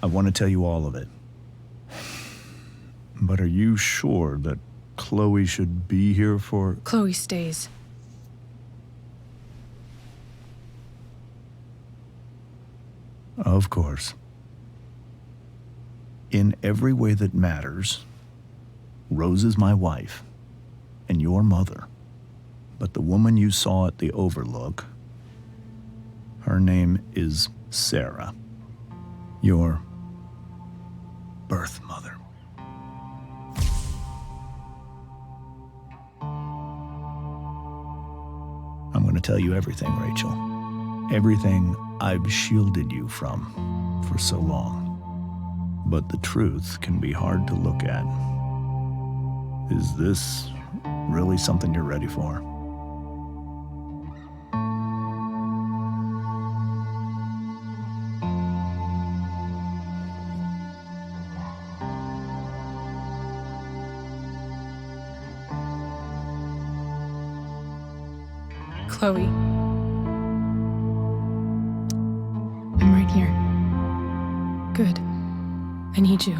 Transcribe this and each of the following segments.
I want to tell you all of it. But are you sure that Chloe should be here for... Chloe stays. Of course. In every way that matters, Rose is my wife and your mother. But the woman you saw at the Overlook, her name is Sarah, your birth mother. I'm going to tell you everything, Rachel. Everything I've shielded you from for so long. But the truth can be hard to look at. Is this really something you're ready for? Chloe. I'm right here. Good. I need you.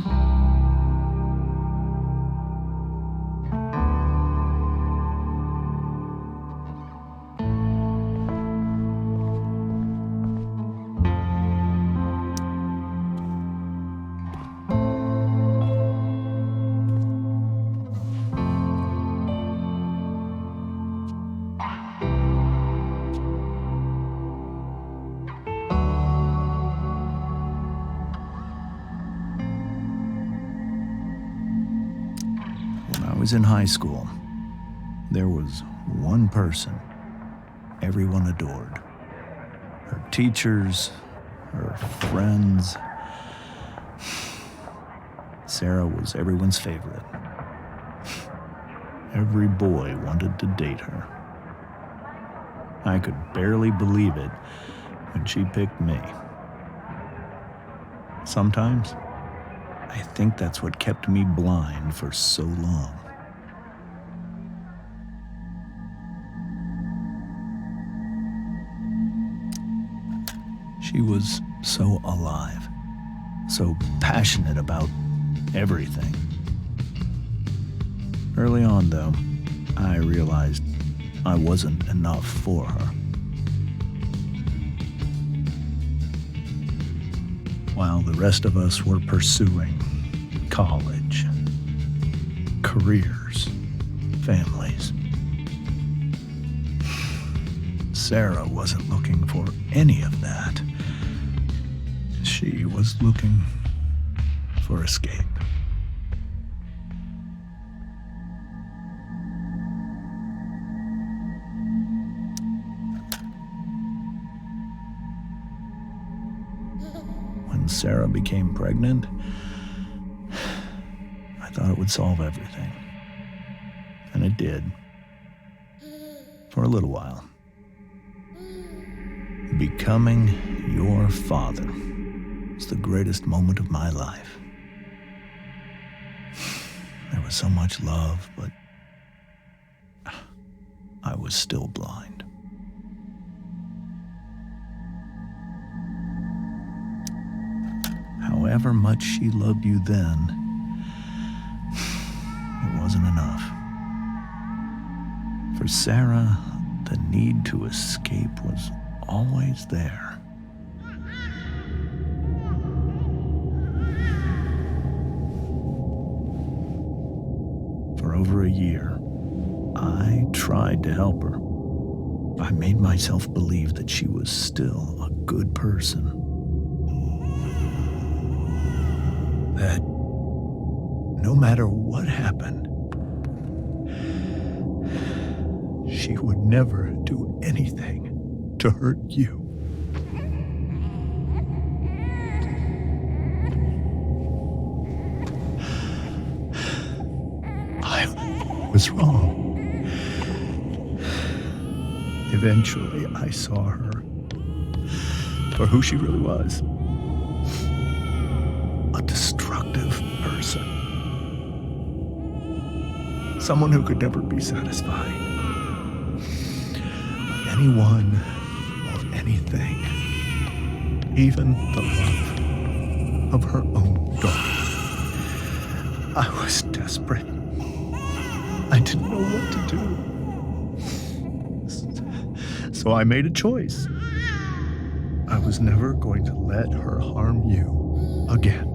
I was in high school. There was one person everyone adored. Her teachers, her friends. Sarah was everyone's favorite. Every boy wanted to date her. I could barely believe it when she picked me. Sometimes, I think that's what kept me blind for so long. She was so alive, so passionate about everything. Early on, though, I realized I wasn't enough for her. While the rest of us were pursuing college, careers, families, Sarah wasn't looking for any of that. She was looking for escape. When Sarah became pregnant, I thought it would solve everything. And it did. For a little while. Becoming your father was the greatest moment of my life. There was so much love, but I was still blind. However much she loved you then, it wasn't enough. For Sarah, the need to escape was always there. For over a year, I tried to help her. I made myself believe that she was still a good person. That no matter what happened, she would never do anything to hurt you. I was wrong. Eventually, I saw her for who she really was. A destructive person. Someone who could never be satisfied. Anyone or anything. Even the love of her own daughter. I was desperate. I didn't know what to do. So I made a choice. I was never going to let her harm you again.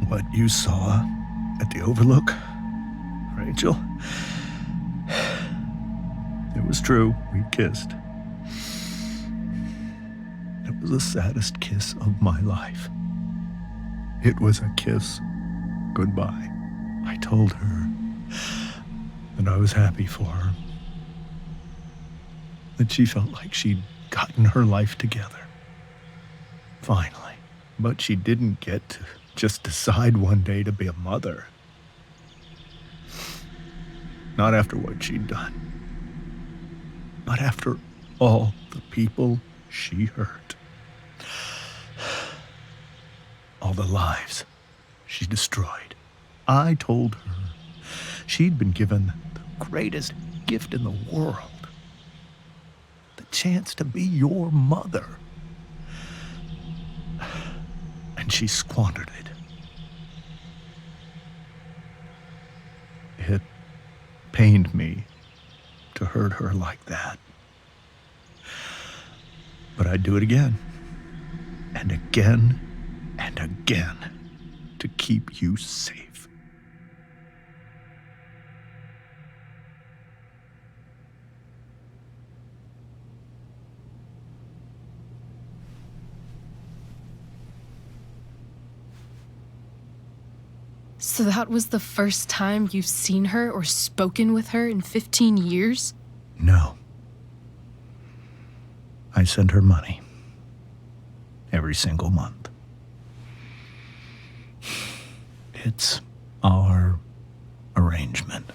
What you saw at the Overlook, Rachel, it was true. We kissed. It was the saddest kiss of my life. It was a kiss goodbye. I told her that I was happy for her, that she felt like she'd gotten her life together. Finally. But she didn't get to just decide one day to be a mother. Not after what she'd done. Not after all the people she hurt. All the lives she destroyed. I told her she'd been given the greatest gift in the world. The chance to be your mother. And she squandered it. It pained me to hurt her like that. But I'd do it again, and again, and again, to keep you safe. So that was the first time you've seen her or spoken with her in 15 years? No. I sent her money. Every single month. It's our arrangement.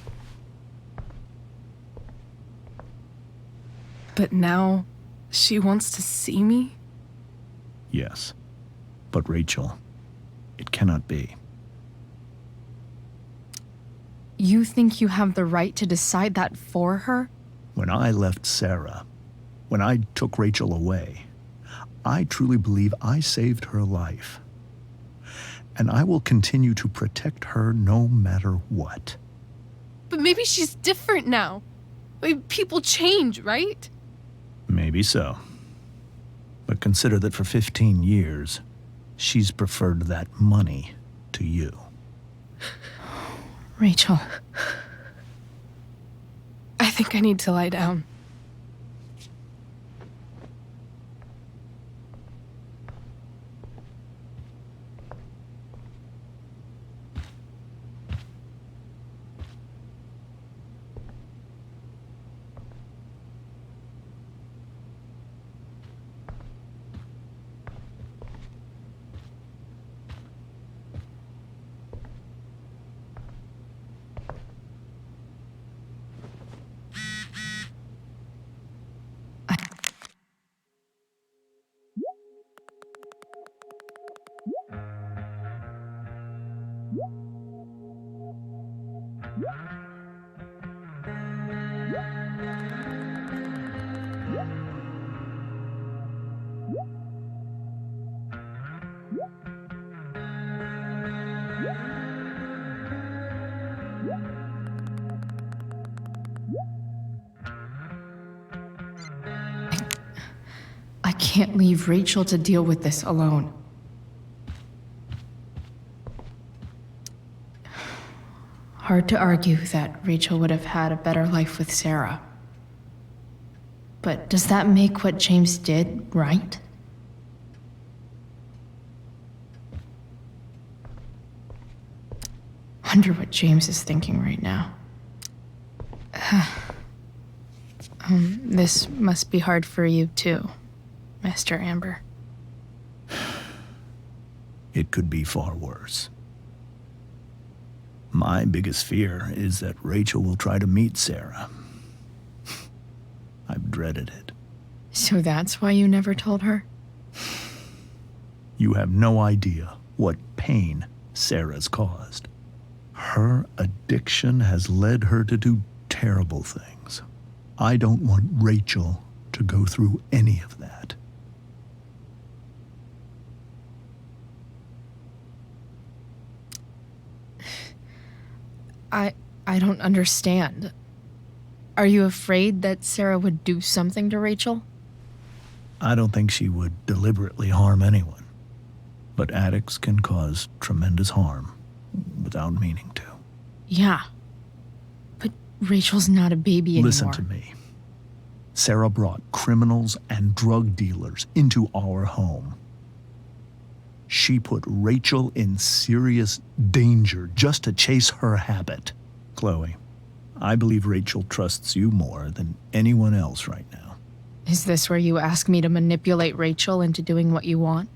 But now she wants to see me? Yes. But Rachel, it cannot be. You think you have the right to decide that for her? When I left Sarah, when I took Rachel away, I truly believe I saved her life. And I will continue to protect her no matter what. But maybe she's different now. Maybe people change, right? Maybe so. But consider that for 15 years, she's preferred that money to you. Rachel. I think I need to lie down. I can't leave Rachel to deal with this alone. Hard to argue that Rachel would have had a better life with Sarah. But does that make what James did right? Wonder what James is thinking right now. This must be hard for you too, Master Amber. It could be far worse. My biggest fear is that Rachel will try to meet Sarah. I've dreaded it. So that's why you never told her? You have no idea what pain Sarah's caused. Her addiction has led her to do terrible things. I don't want Rachel to go through any of that. I don't understand. Are you afraid that Sarah would do something to Rachel? I don't think she would deliberately harm anyone. But addicts can cause tremendous harm without meaning to. Yeah. But Rachel's not a baby anymore. Listen to me. Sarah brought criminals and drug dealers into our home. She put Rachel in serious danger just to chase her habit. Chloe, I believe Rachel trusts you more than anyone else right now. Is this where you ask me to manipulate Rachel into doing what you want?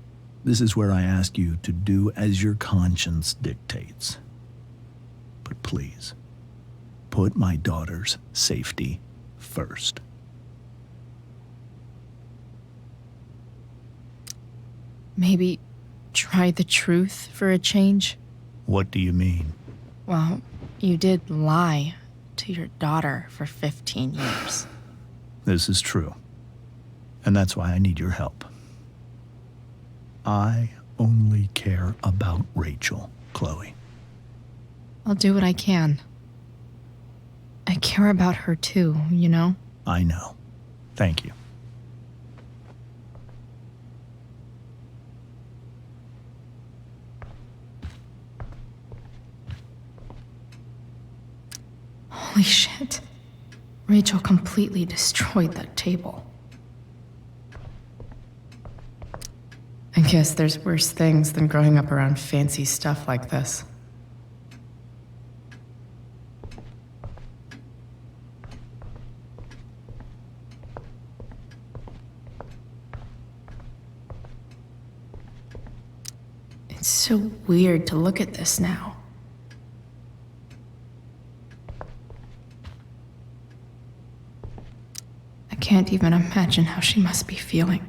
This is where I ask you to do as your conscience dictates. But please, put my daughter's safety first. Maybe try the truth for a change? What do you mean? Well, you did lie to your daughter for 15 years. This is true. And that's why I need your help. I only care about Rachel, Chloe. I'll do what I can. I care about her too, you know? I know. Thank you. Holy shit. Rachel completely destroyed that table. I guess there's worse things than growing up around fancy stuff like this. It's so weird to look at this now. I can't even imagine how she must be feeling.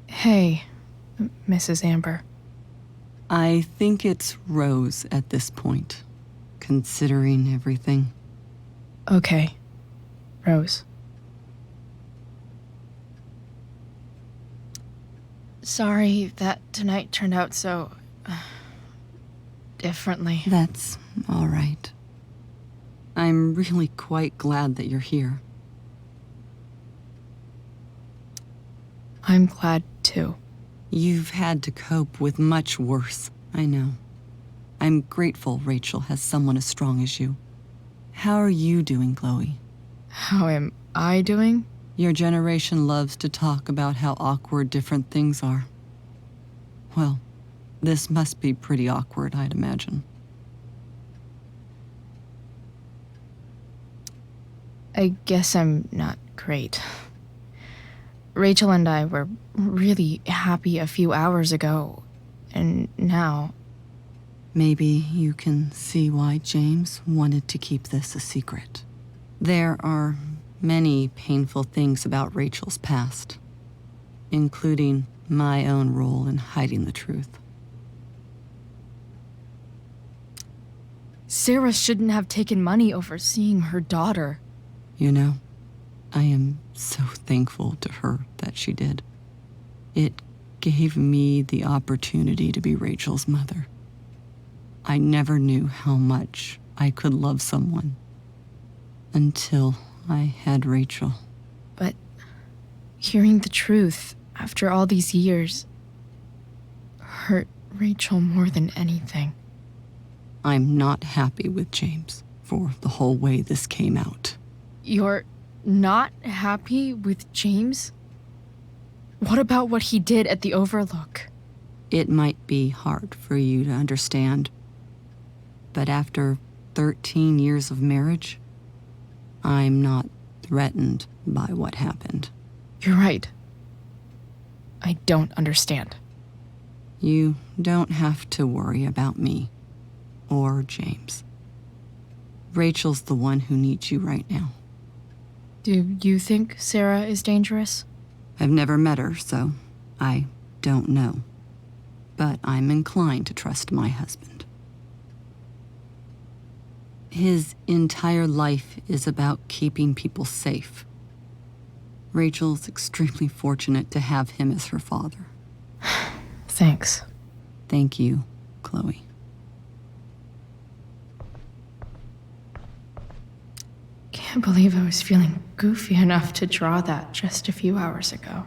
Hey, Mrs. Amber. I think it's Rose at this point, considering everything. Okay, Rose. Sorry that tonight turned out so differently. That's all right. I'm really quite glad that you're here. I'm glad too. You've had to cope with much worse, I know. I'm grateful Rachel has someone as strong as you. How are you doing, Chloe? How am I doing? Your generation loves to talk about how awkward different things are. Well, this must be pretty awkward, I'd imagine. I guess I'm not great. Rachel and I were really happy a few hours ago, and now... Maybe you can see why James wanted to keep this a secret. There are many painful things about Rachel's past, including my own role in hiding the truth. Sarah shouldn't have taken money over seeing her daughter. You know, I am so thankful to her that she did. It gave me the opportunity to be Rachel's mother. I never knew how much I could love someone until I had Rachel. But hearing the truth after all these years hurt Rachel more than anything. I'm not happy with James for the whole way this came out. You're not happy with James? What about what he did at the Overlook? It might be hard for you to understand, but after 13 years of marriage, I'm not threatened by what happened. You're right. I don't understand. You don't have to worry about me or James. Rachel's the one who needs you right now. Do you think Sarah is dangerous? I've never met her, so I don't know. But I'm inclined to trust my husband. His entire life is about keeping people safe. Rachel's extremely fortunate to have him as her father. Thanks. Thank you, Chloe. Can't believe I was feeling goofy enough to draw that just a few hours ago.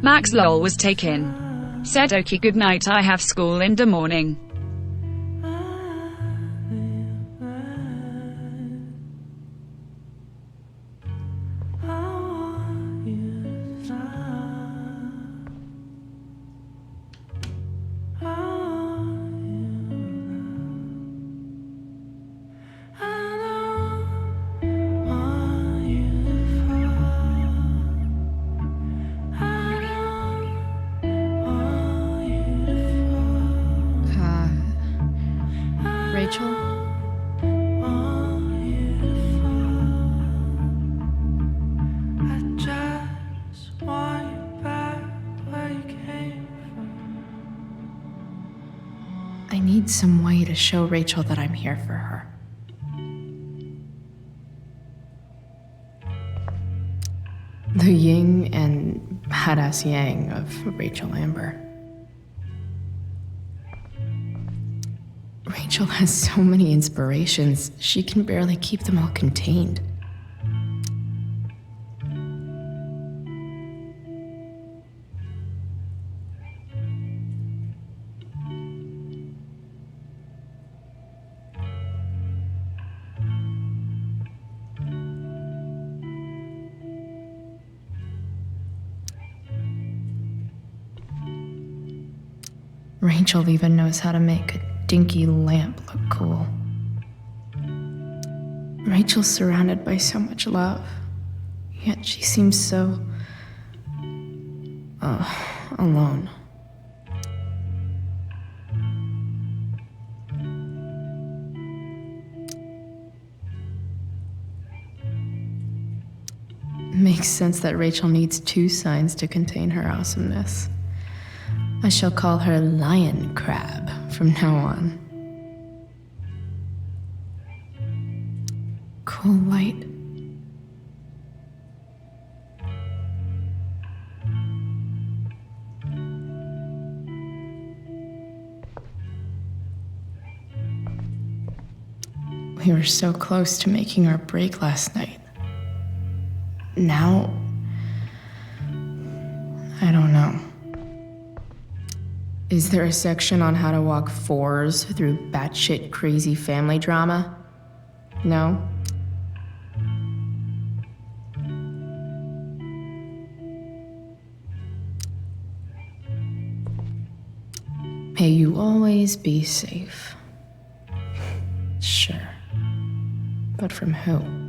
Max lol was taken. Said okay good night I have school in the morning. Rachel? I need some way to show Rachel that I'm here for her. The yin and badass yang of Rachel Amber. Rachel has so many inspirations, she can barely keep them all contained. Rachel even knows how to make a dinky lamp look cool. Rachel's surrounded by so much love, yet she seems so... alone. Makes sense that Rachel needs two signs to contain her awesomeness. I shall call her Lion Crab from now on. Cool light. We were so close to making our break last night. Now, I don't know. Is there a section on how to walk fours through batshit crazy family drama? No? May you always be safe. Sure. But from who?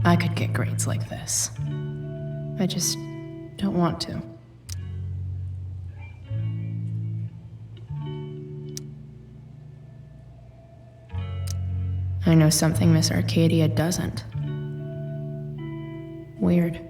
I could get grades like this. I just don't want to. I know something Miss Arcadia doesn't. Weird.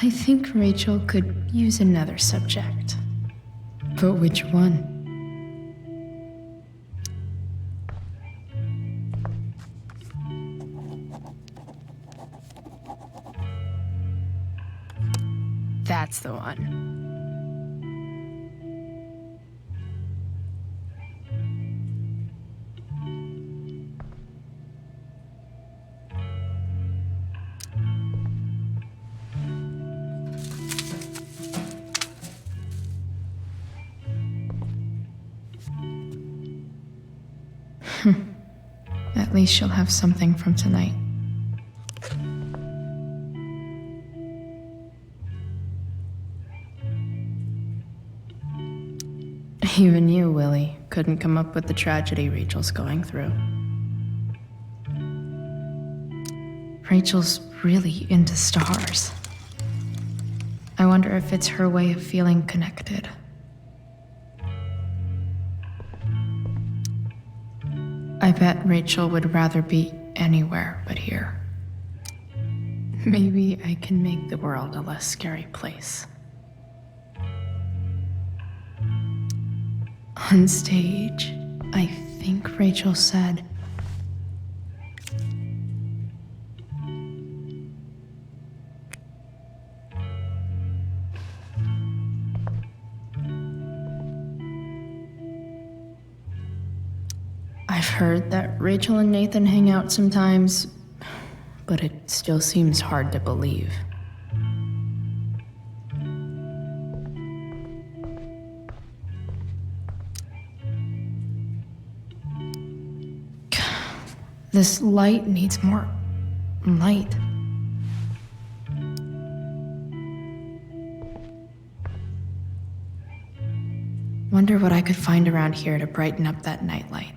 I think Rachel could use another subject. But which one? That's the one. At least she'll have something from tonight. Even you, Willie, couldn't come up with the tragedy Rachel's going through. Rachel's really into stars. I wonder if it's her way of feeling connected. I bet Rachel would rather be anywhere but here. Maybe I can make the world a less scary place. On stage, I think Rachel said, I've heard that Rachel and Nathan hang out sometimes, but it still seems hard to believe. This light needs more light. Wonder what I could find around here to brighten up that nightlight.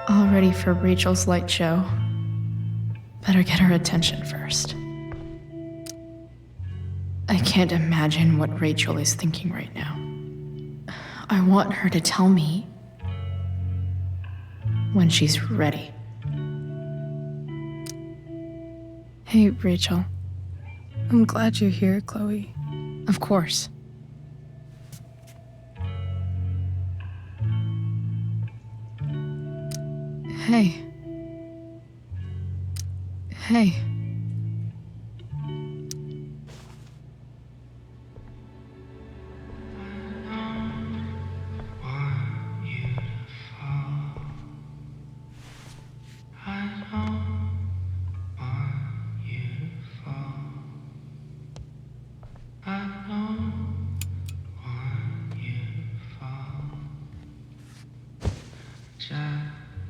All ready for Rachel's light show. Better get her attention first. I can't imagine what Rachel is thinking right now. I want her to tell me when she's ready. Hey, Rachel. I'm glad you're here, Chloe. Of course. Hey. Hey.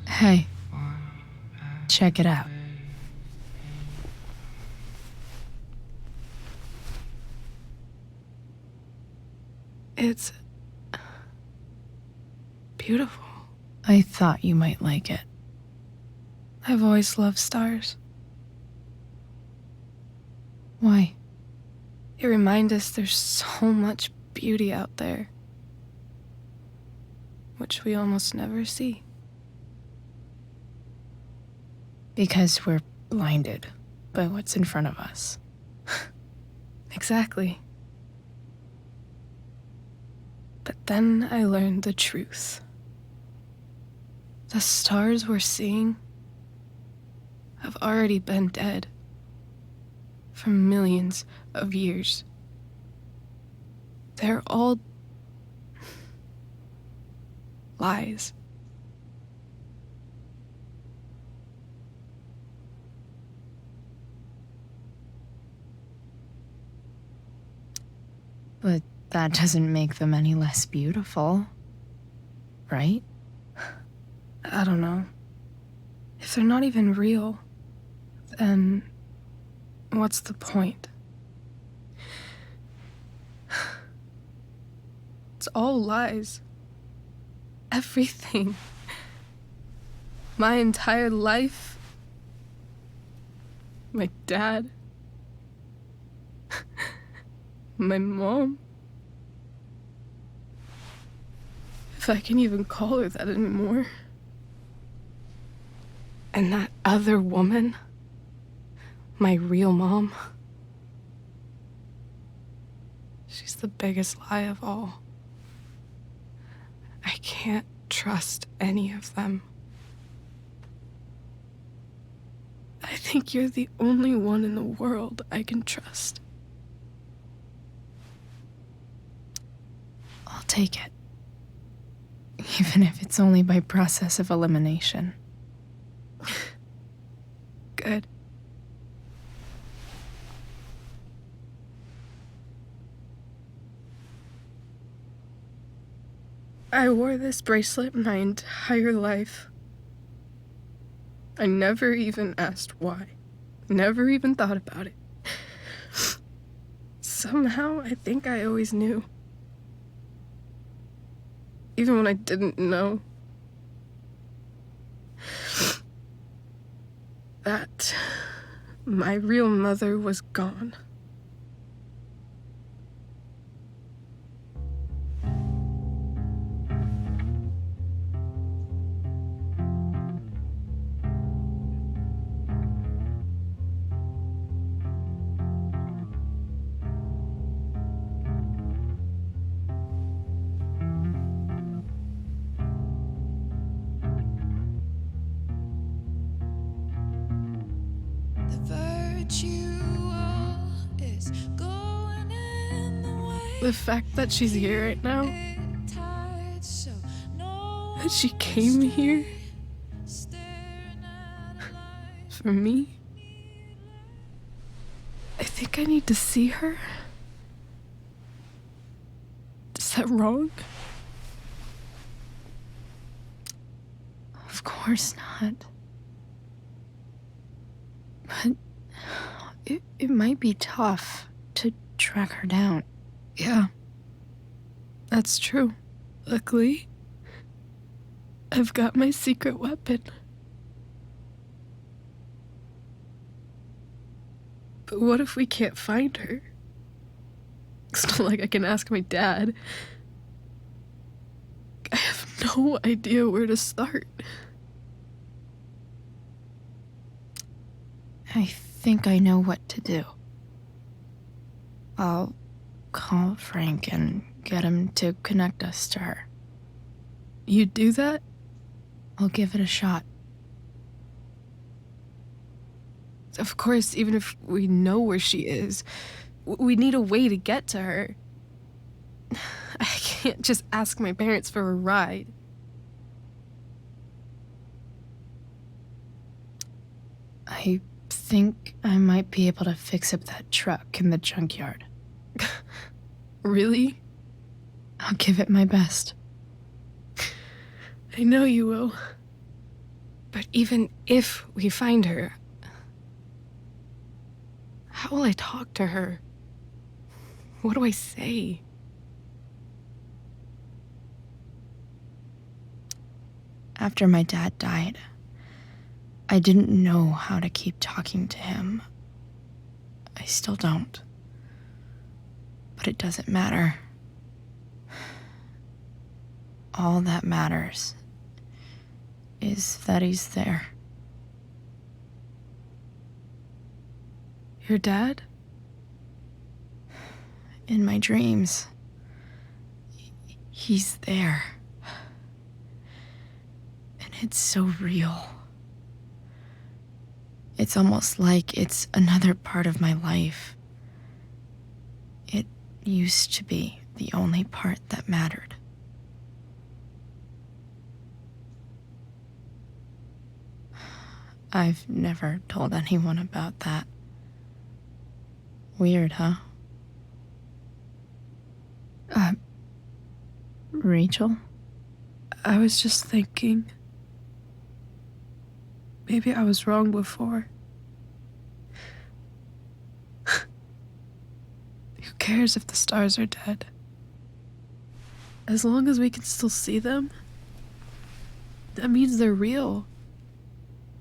Hey. Check it out. It's beautiful. I thought you might like it. I've always loved stars. Why? They remind us there's so much beauty out there, which we almost never see. Because we're blinded by what's in front of us. Exactly. But then I learned the truth. The stars we're seeing have already been dead for millions of years. They're all lies. But that doesn't make them any less beautiful, right? I don't know. If they're not even real, then what's the point? It's all lies. everything. My entire life. My dad. My mom. If I can even call her that anymore. And that other woman. My real mom. She's the biggest lie of all. I can't trust any of them. I think you're the only one in the world I can trust. I'll take it. Even if it's only by process of elimination. Good. I wore this bracelet my entire life. I never even asked why. Never even thought about it. Somehow, I think I always knew. Even when I didn't know. That my real mother was gone. The fact that she's here right now, that she came here for me, I think I need to see her. Is that wrong? Of course not. But it might be tough to track her down. Yeah, that's true. Luckily, I've got my secret weapon. But what if we can't find her? It's not like I can ask my dad. I have no idea where to start. I think I know what to do. I'll call Frank and get him to connect us to her. You do that? I'll give it a shot. Of course, even if we know where she is, we need a way to get to her. I can't just ask my parents for a ride. I think I might be able to fix up that truck in the junkyard. Really? I'll give it my best. I know you will. But even if we find her, how will I talk to her? What do I say? After my dad died, I didn't know how to keep talking to him. I still don't. But it doesn't matter. All that matters is that he's there. Your dad? In my dreams, he's there. And it's so real. It's almost like it's another part of my life. It used to be the only part that mattered. I've never told anyone about that. Weird, huh? Rachel? I was just thinking. Maybe I was wrong before. Who cares if the stars are dead? As long as we can still see them, That means they're real.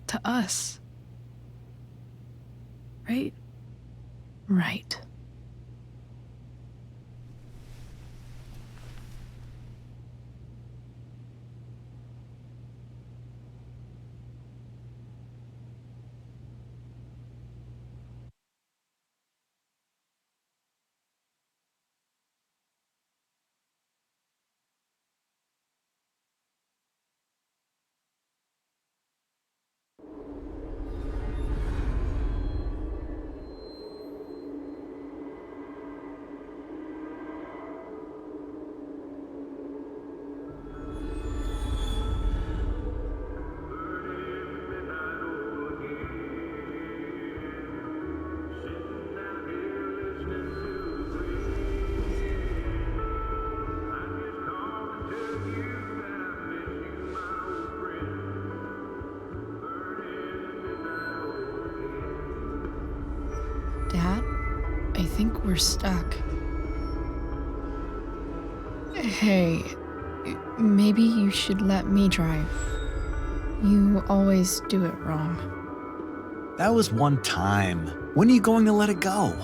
To us. Right? Right. Dad, I think we're stuck. Hey, maybe you should let me drive. You always do it wrong. That was one time. When are you going to let it go?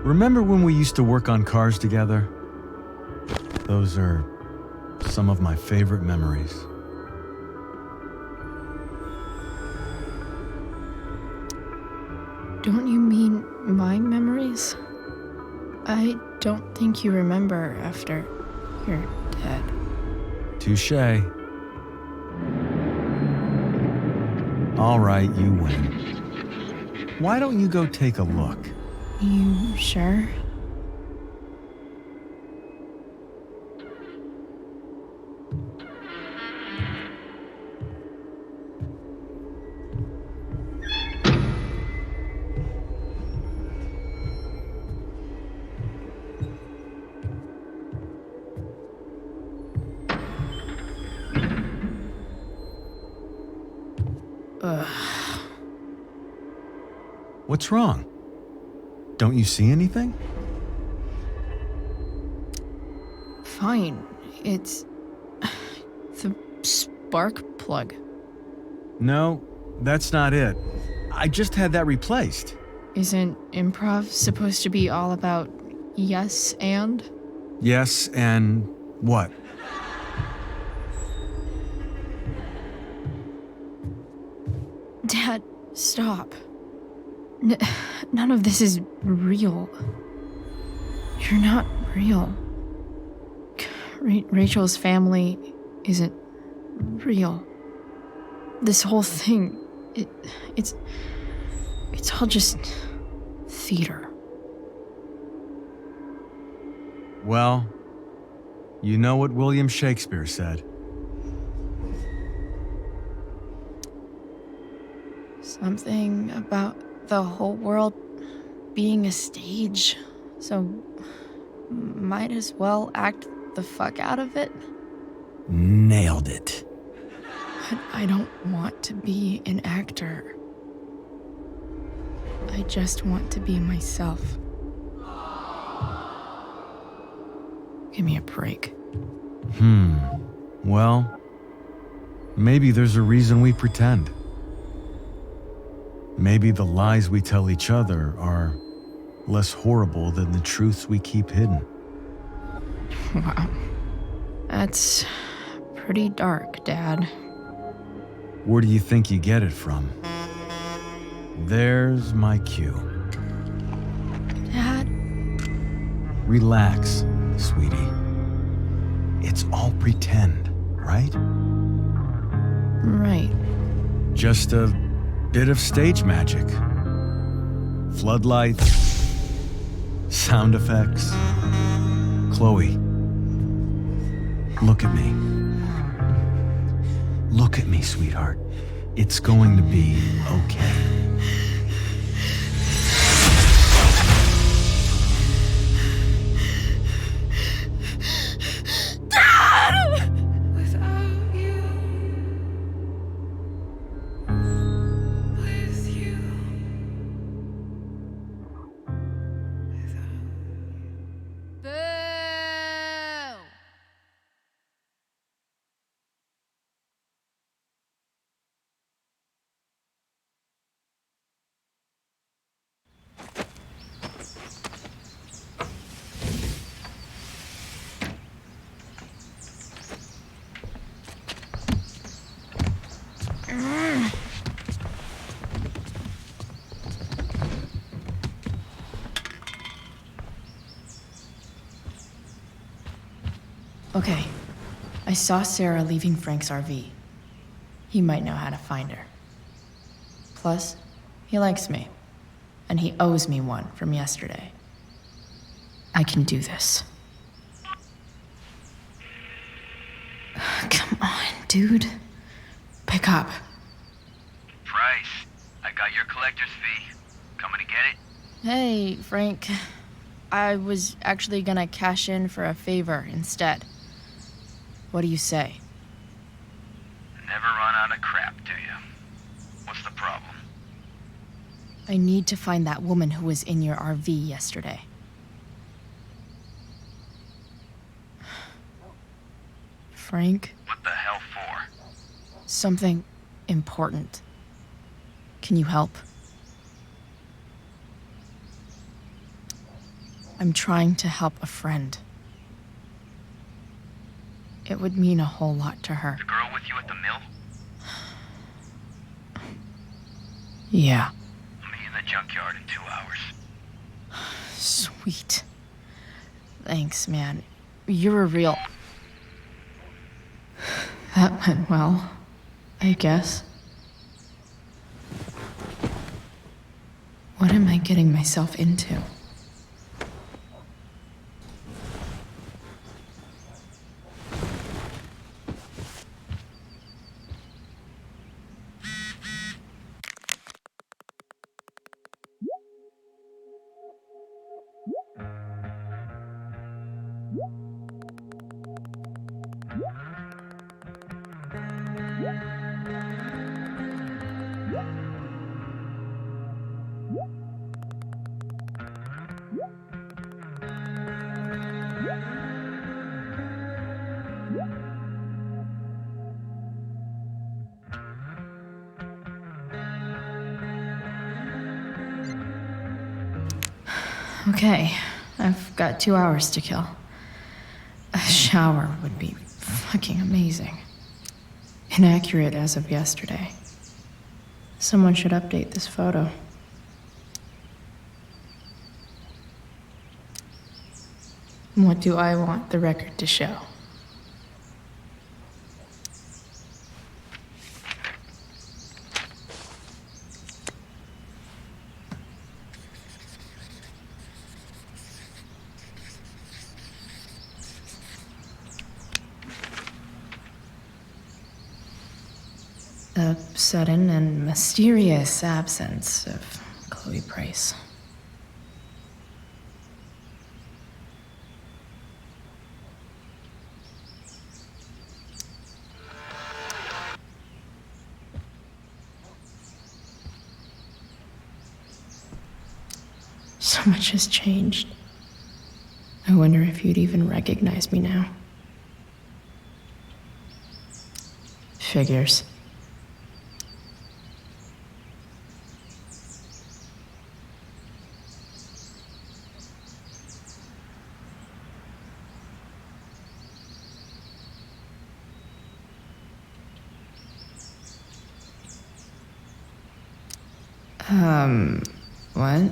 Remember when we used to work on cars together? Those are some of my favorite memories. Don't you mean my memories? I don't think you remember after you're dead. Touché. All right, you win. Why don't you go take a look? You sure? Ugh. What's wrong? Don't you see anything? Fine. It's the spark plug. No, that's not it. I just had that replaced. Isn't improv supposed to be all about yes and? Yes, and what? Dad, stop. None of this is real. You're not real. Rachel's family isn't real. This whole thing, it's all just theater. Well, you know what William Shakespeare said. Something about the whole world being a stage, so might as well act the fuck out of it. Nailed it. But I don't want to be an actor. I just want to be myself. Give me a break. Well, maybe there's a reason we pretend. Maybe the lies we tell each other are less horrible than the truths we keep hidden. Wow. That's pretty dark, Dad. Where do you think you get it from? There's my cue. Dad? Relax, sweetie. It's all pretend, right? Right. Just a bit of stage magic. Floodlights, sound effects. Chloe, look at me. Look at me, sweetheart. It's going to be okay. Boo! Okay, I saw Sarah leaving Frank's RV. He might know how to find her. Plus, he likes me, and he owes me one from yesterday. I can do this. Come on, dude. Pick up. Price, I got your collector's fee. Coming to get it? Hey, Frank. I was actually gonna cash in for a favor instead. What do you say? Never run out of crap, do you? What's the problem? I need to find that woman who was in your RV yesterday. Frank? What the hell for? Something important. Can you help? I'm trying to help a friend. It would mean a whole lot to her. The girl with you at the mill? Yeah. I'll meet you in the junkyard in 2 hours. Sweet. Thanks, man. You're a real... That went well, I guess. What am I getting myself into? Okay, I've got 2 hours to kill. A shower would be fucking amazing. Inaccurate as of yesterday. Someone should update this photo. What do I want the record to show? A sudden and mysterious absence of Chloe Price. So much has changed. I wonder if you'd even recognize me now. Figures. What?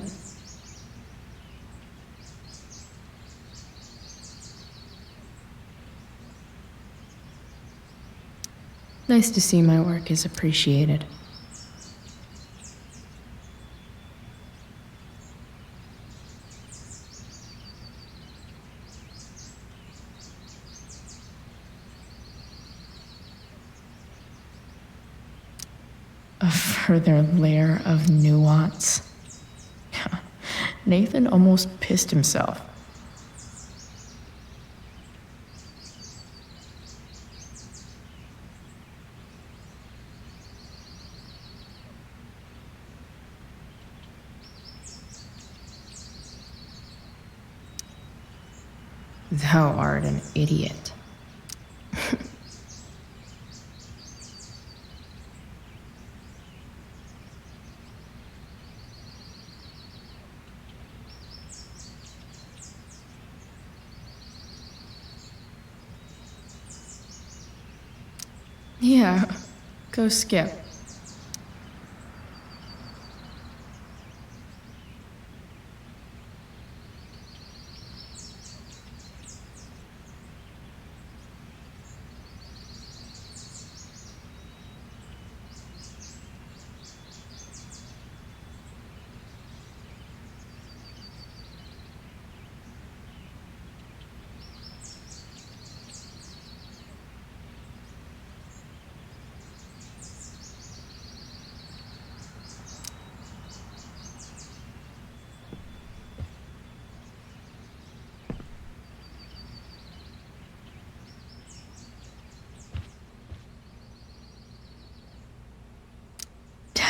Nice to see my work is appreciated. A further layer of nuance. Nathan almost pissed himself. Thou art an idiot. Yeah, go skip.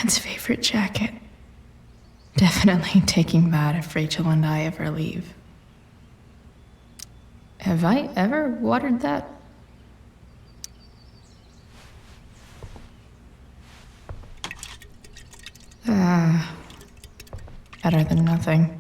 Dad's favorite jacket. Definitely taking that if Rachel and I ever leave. Have I ever watered that? Better than nothing.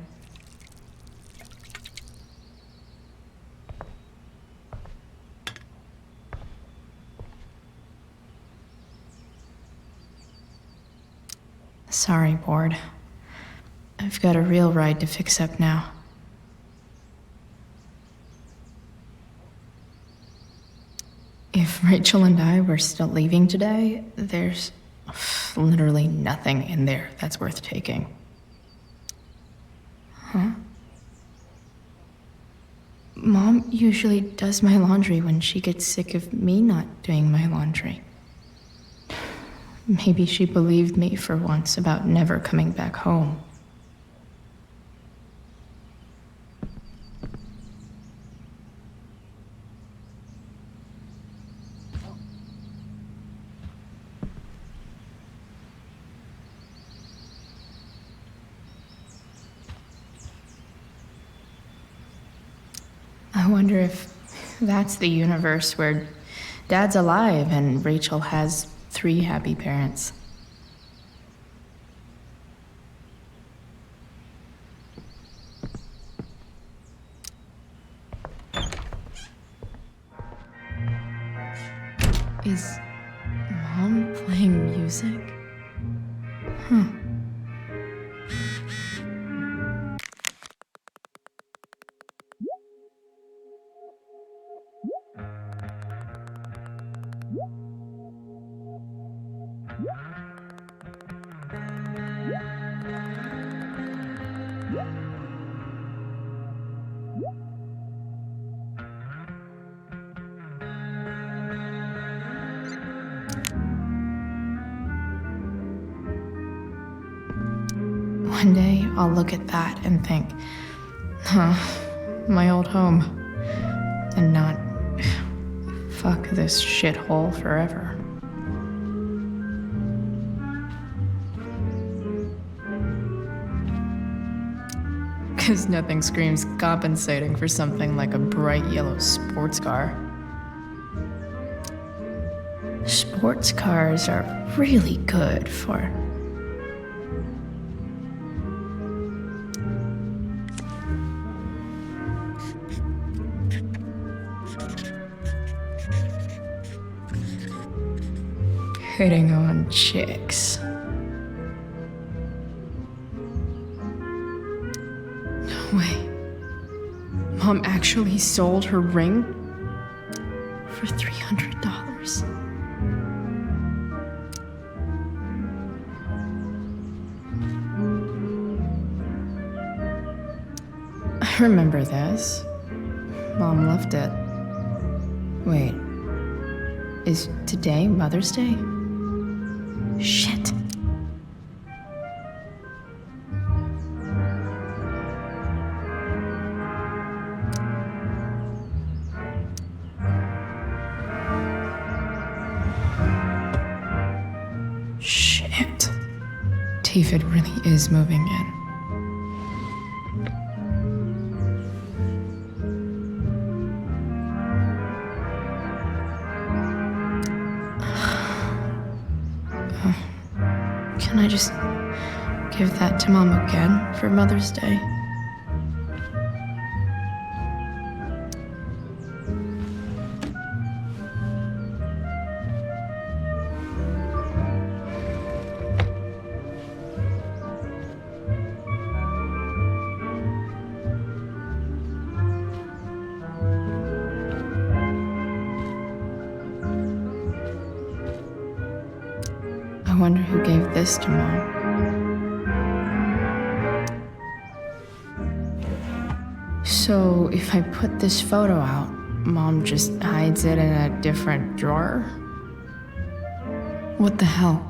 Sorry, board. I've got a real ride to fix up now. If Rachel and I were still leaving today, there's literally nothing in there that's worth taking. Huh? Mom usually does my laundry when she gets sick of me not doing my laundry. Maybe she believed me for once about never coming back home. I wonder if that's the universe where Dad's alive and Rachel has 3 happy parents. Is Mom playing music? Huh. One day, I'll look at that and think, huh, my old home. And not, fuck this shithole forever. Because nothing screams compensating for something like a bright yellow sports car. Sports cars are really good for... hitting on chicks. No way. Mom actually sold her ring for $300. I remember this. Mom left it. Wait. Is today Mother's Day? Shit. Shit. David really is moving in. Can I just give that to Mom again for Mother's Day? I wonder who gave this to Mom. So if I put this photo out, Mom just hides it in a different drawer? What the hell?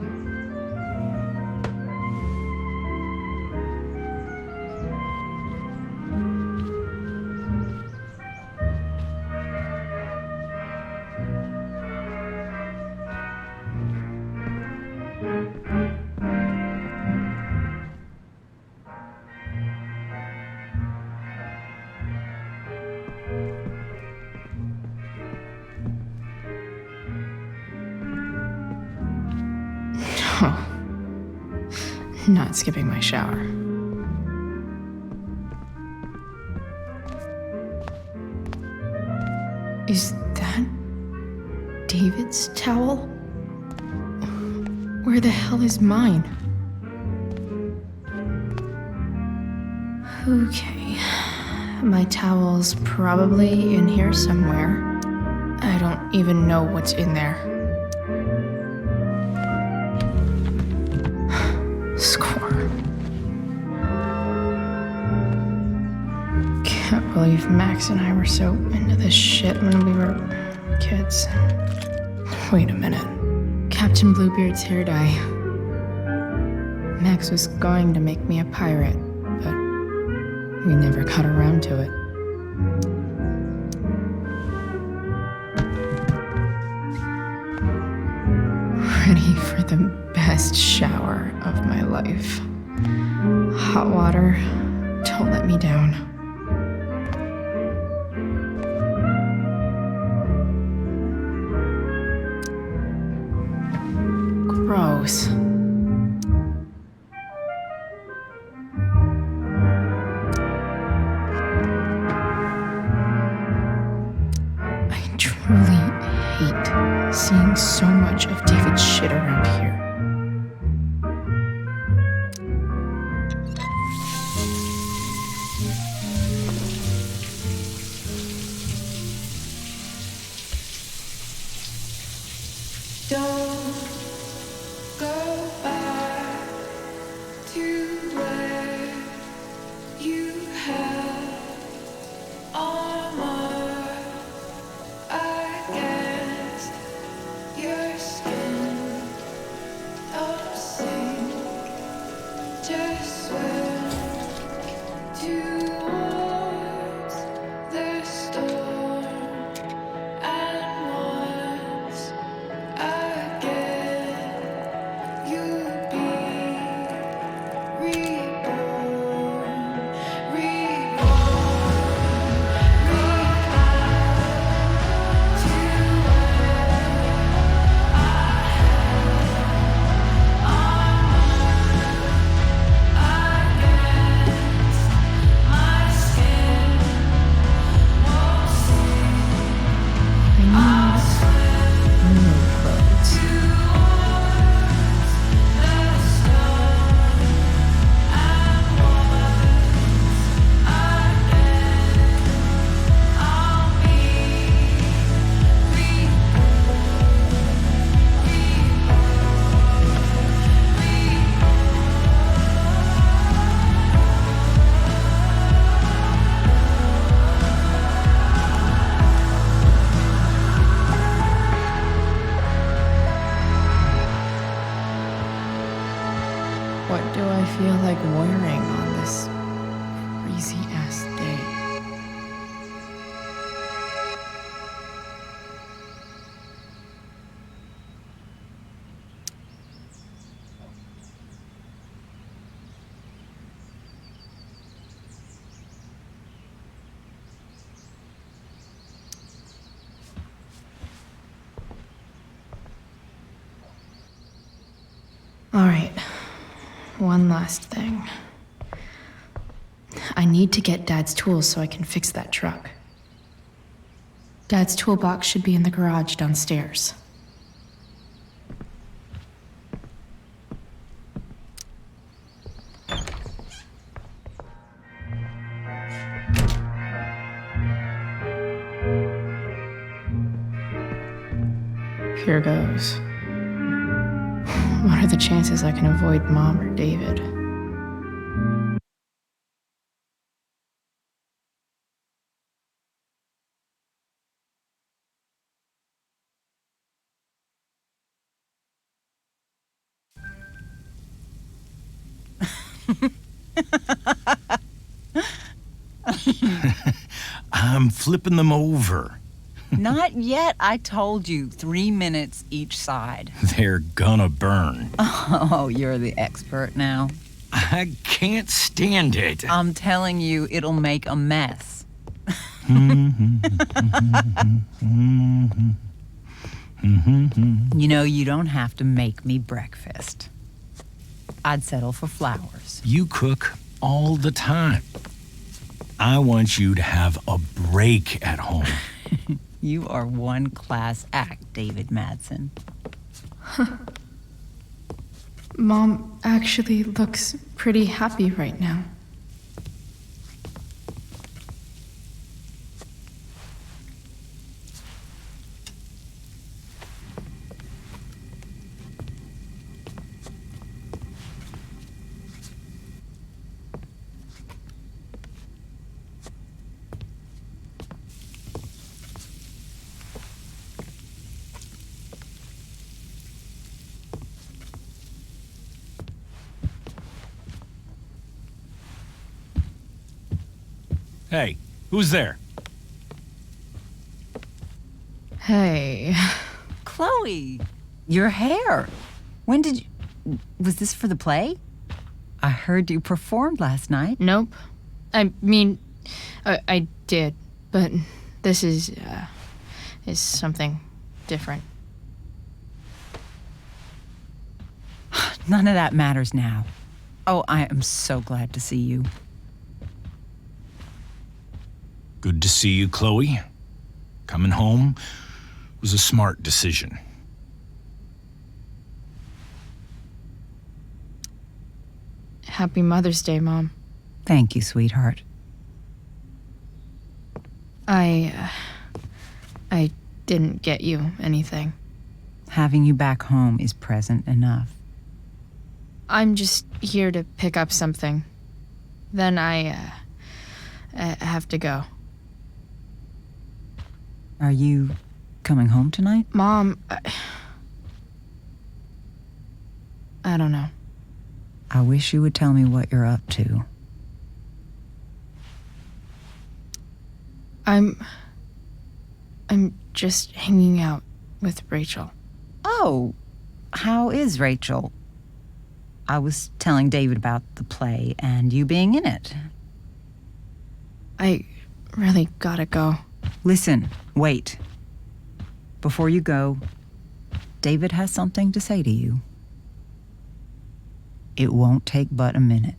Oh, not skipping my shower. Is that David's towel? Where the hell is mine? Okay, my towel's probably in here somewhere. I don't even know what's in there. Score. Can't believe Max and I were so into this shit when we were kids. Wait a minute. Captain Bluebeard's hair dye. Max was going to make me a pirate, but we never got around to it. Ready for the best shower of my life. Hot water, don't let me down. Gross. I truly hate seeing so much of David's shit around here. Don't go back to where you had armor against your skin. Don't sink, just swim towards the storm. And once again, you'll be reborn, What do I feel like wearing on this crazy ass day? All right, one last thing. I need to get Dad's tools so I can fix that truck. Dad's toolbox should be in the garage downstairs. Here goes. What are the chances I can avoid Mom or David? I'm flipping them over. Not yet. I told you, 3 minutes each side. They're gonna burn. Oh, you're the expert now. I can't stand it. I'm telling you, it'll make a mess. You know, you don't have to make me breakfast. I'd settle for flowers. You cook all the time. I want you to have a break at home. You are one class act, David Madsen. Mom actually looks pretty happy right now. Hey, who's there? Hey. Chloe, your hair. When did you... Was this for the play? I heard you performed last night. Nope. I mean, I did, but this is something different. None of that matters now. Oh, I am so glad to see you. Good to see you, Chloe. Coming home was a smart decision. Happy Mother's Day, Mom. Thank you, sweetheart. I didn't get you anything. Having you back home is present enough. I'm just here to pick up something. Then I have to go. Are you coming home tonight? Mom, I don't know. I wish you would tell me what you're up to. I'm just hanging out with Rachel. Oh, how is Rachel? I was telling David about the play and you being in it. I really gotta go. Listen, wait. Before you go, David has something to say to you. It won't take but a minute.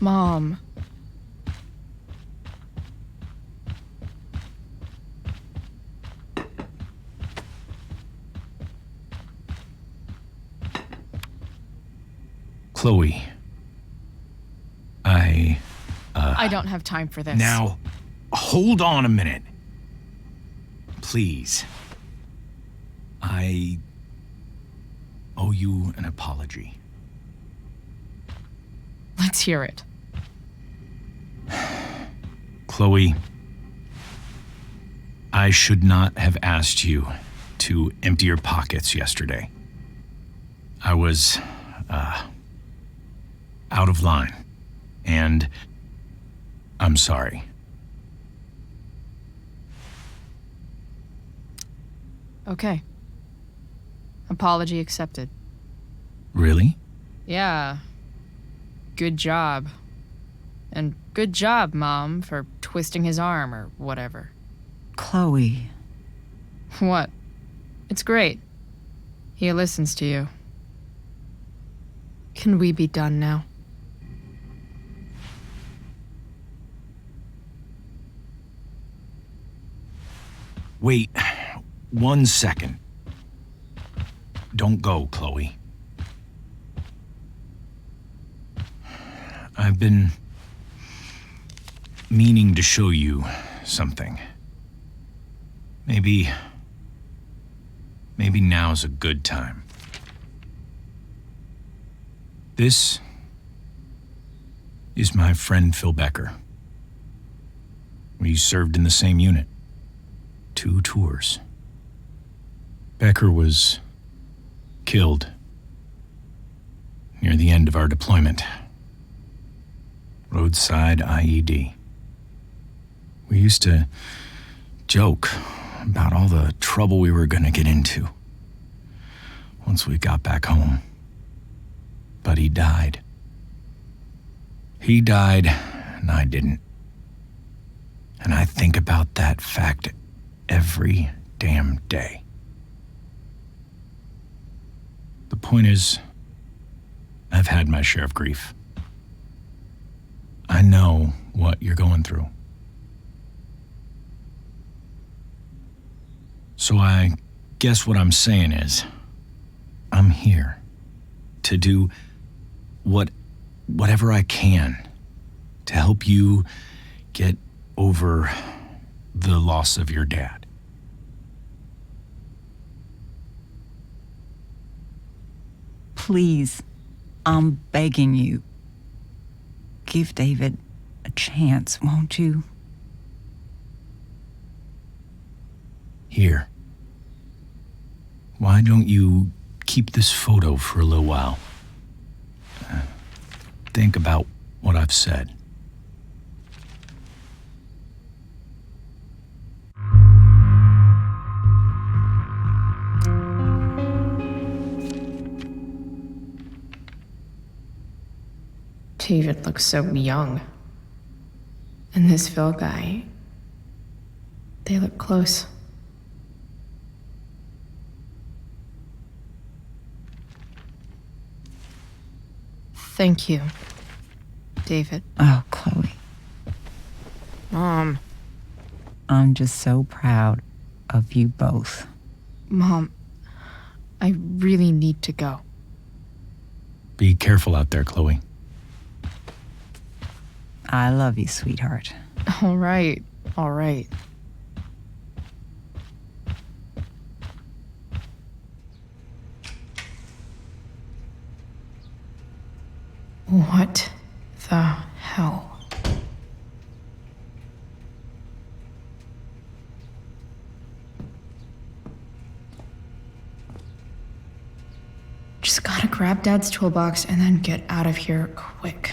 Mom. Chloe. I don't have time for this. Now, hold on a minute. Please. I owe you an apology. Let's hear it. Chloe, I should not have asked you to empty your pockets yesterday. I was, out of line, and I'm sorry. Okay. Apology accepted. Really? Yeah. Good job. And good job, Mom, for twisting his arm or whatever. Chloe. What? It's great. He listens to you. Can we be done now? Wait 1 second. Don't go, Chloe. I've been meaning to show you something. Maybe now's a good time. This is my friend Phil Becker. We served in the same unit. 2 tours. Becker was killed near the end of our deployment. Roadside IED. We used to joke about all the trouble we were gonna get into once we got back home. But he died. He died, and I didn't. And I think about that fact every damn day. The point is, I've had my share of grief. I know what you're going through. So I guess what I'm saying is, I'm here to do whatever I can to help you get over the loss of your dad. Please, I'm begging you. Give David a chance, won't you? Here. Why don't you keep this photo for a little while? Think about what I've said. David looks so young. And this Phil guy, they look close. Thank you, David. Oh, Chloe. Mom. I'm just so proud of you both. Mom, I really need to go. Be careful out there, Chloe. I love you, sweetheart. All right, all right. What the hell? Just gotta grab Dad's toolbox and then get out of here quick.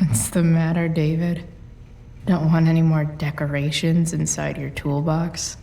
What's the matter, David? Don't want any more decorations inside your toolbox?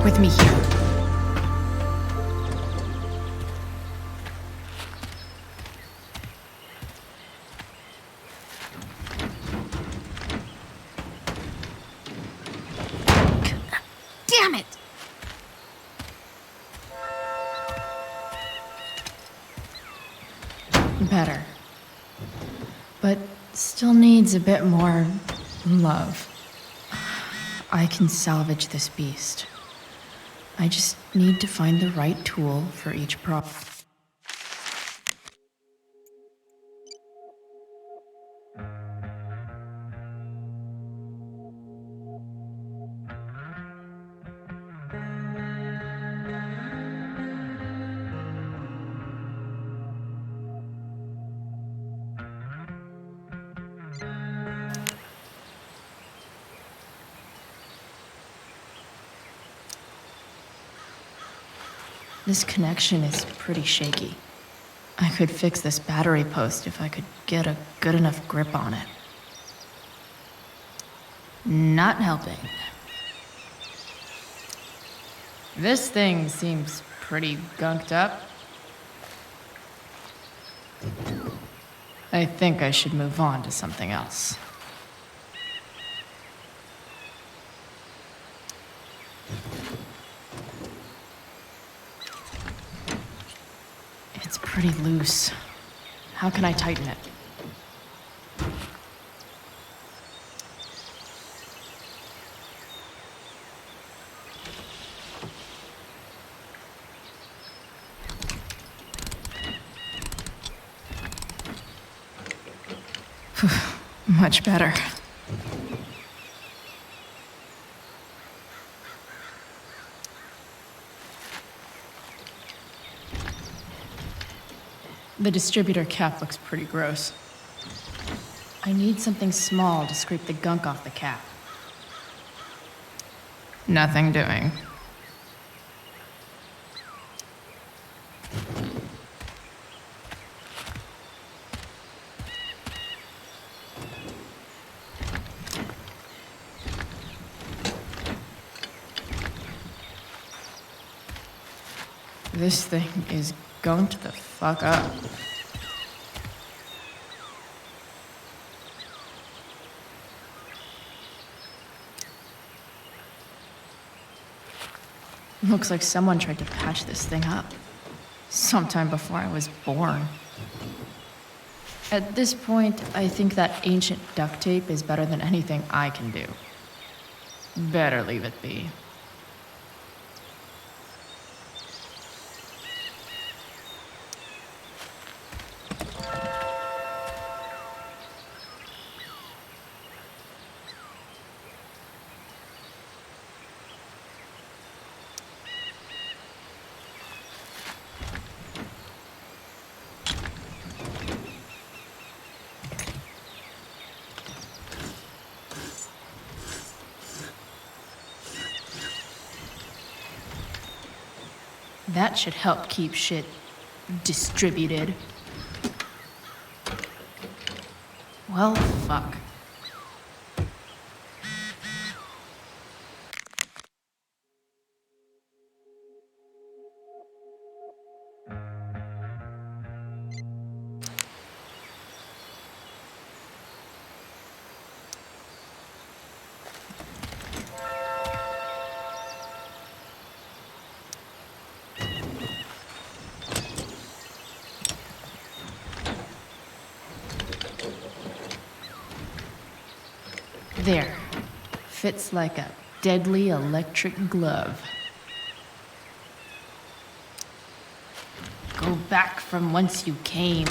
With me here. Damn it! Better. But still needs a bit more love. I can salvage this beast. I just need to find the right tool for each problem. This connection is pretty shaky. I could fix this battery post if I could get a good enough grip on it. Not helping. This thing seems pretty gunked up. I think I should move on to something else. It's pretty loose. How can I tighten it? Much better. The distributor cap looks pretty gross. I need something small to scrape the gunk off the cap. Nothing doing. This thing is gunked the fuck up. Looks like someone tried to patch this thing up. Sometime before I was born. At this point, I think that ancient duct tape is better than anything I can do. Better leave it be. That should help keep shit distributed. Well, fuck. There. Fits like a deadly electric glove. Go back from whence you came.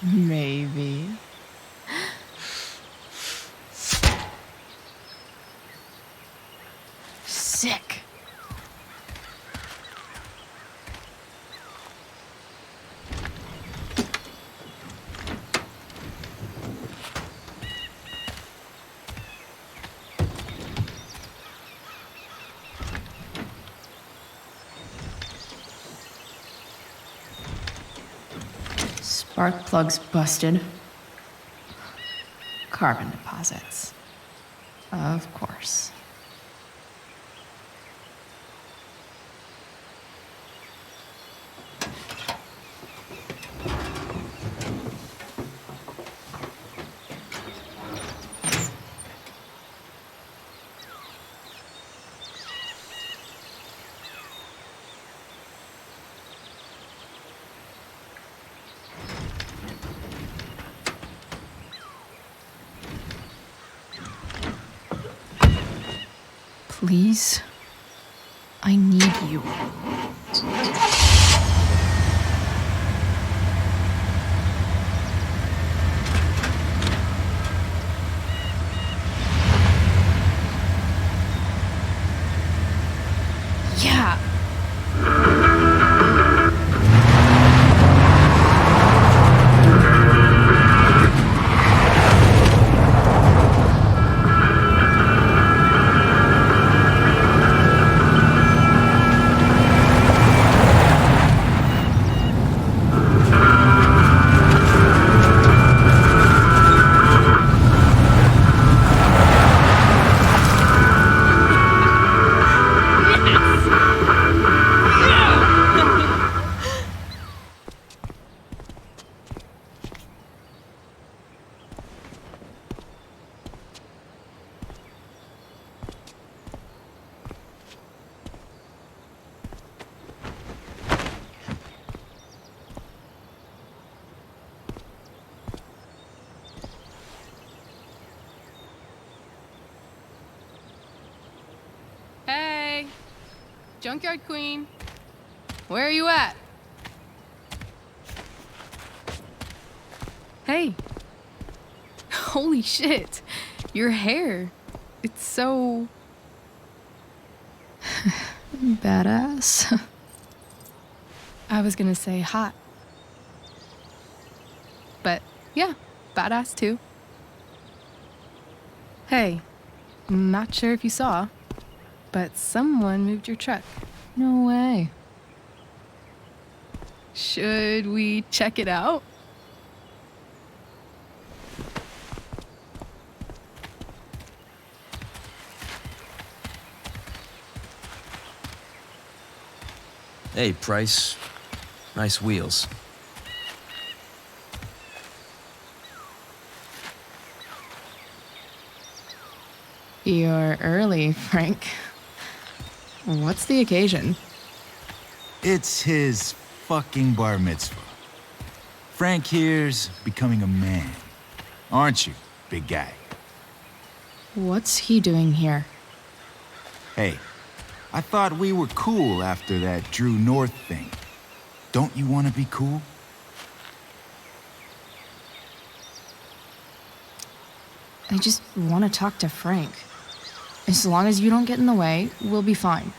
Maybe. Sick. Spark plugs busted. Carbon deposits. Of course. Please, I need you. Yeah. Junkyard Queen. Where are you at? Hey. Holy shit. Your hair. It's so... Badass. I was gonna say hot. But yeah, badass too. Hey, not sure if you saw, but someone moved your truck. No way. Should we check it out? Hey, Price. Nice wheels. You're early, Frank. What's the occasion? It's his fucking bar mitzvah. Frank here's becoming a man. Aren't you, big guy? What's he doing here? Hey, I thought we were cool after that Drew North thing. Don't you want to be cool? I just want to talk to Frank. As long as you don't get in the way, we'll be fine.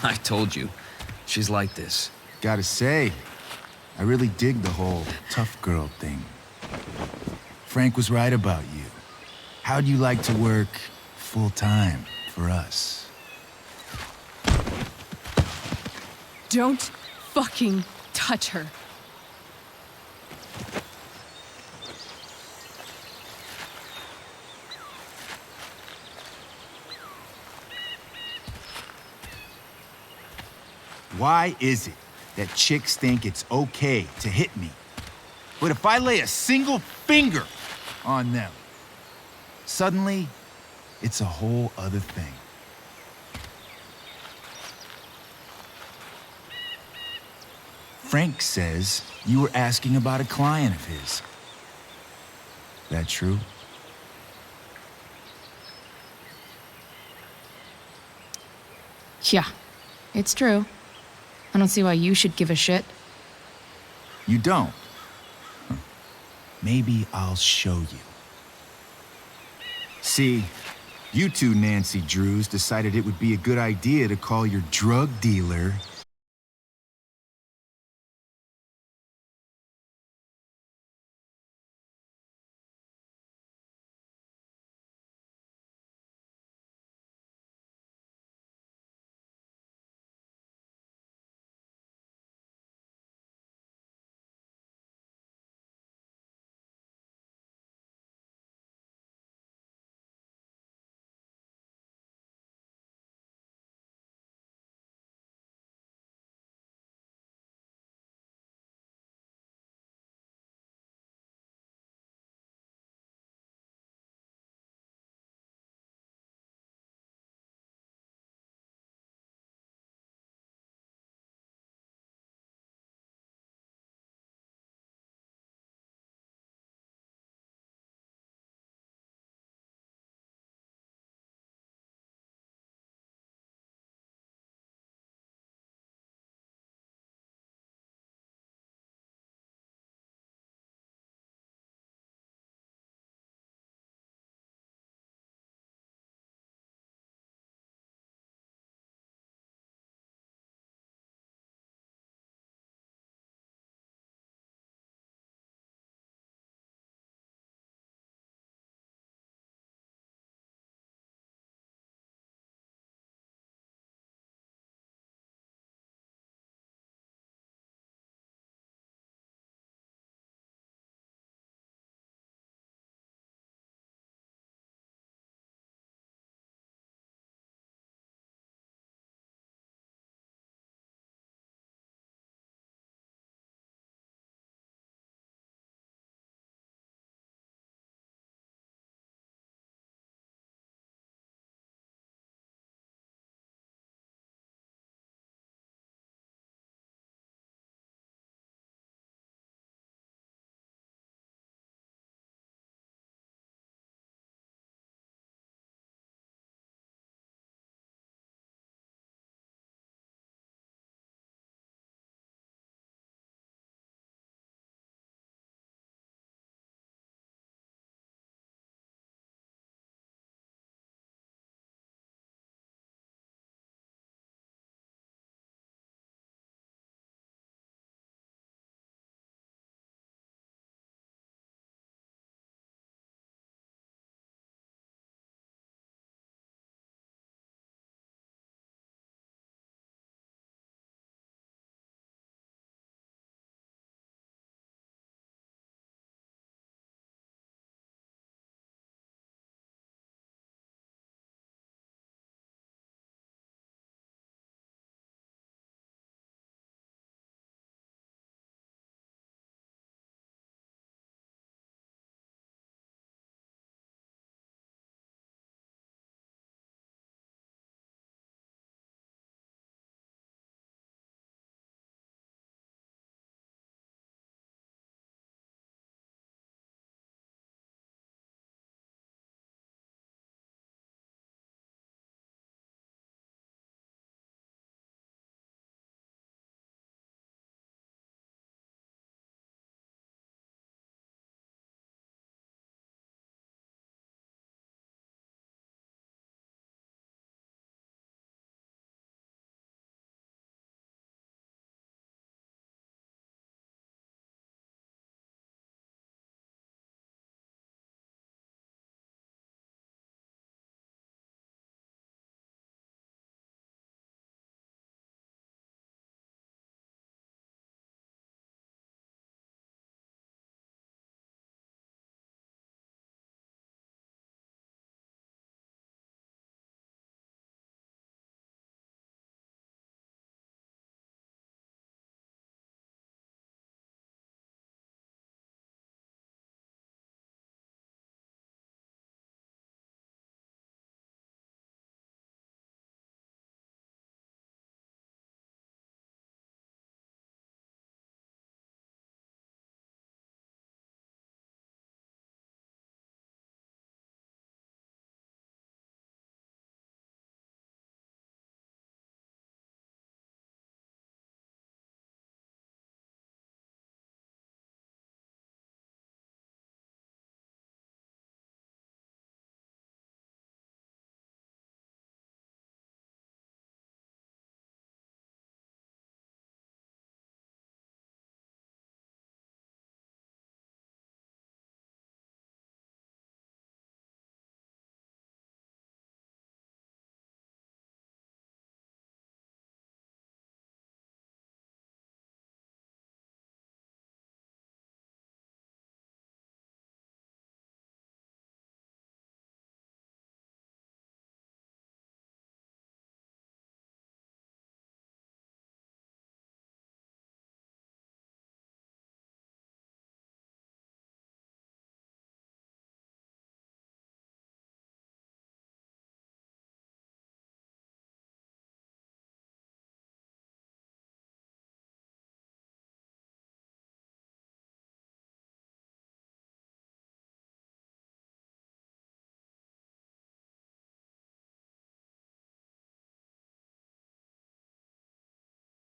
I told you. She's like this. Gotta say, I really dig the whole tough girl thing. Frank was right about you. How'd you like to work full time for us? Don't fucking touch her. Why is it that chicks think it's okay to hit me? But if I lay a single finger on them, suddenly it's a whole other thing. Frank says you were asking about a client of his. That true? Yeah, it's true. I don't see why you should give a shit. You don't? Huh. Maybe I'll show you. See, you two Nancy Drews decided it would be a good idea to call your drug dealer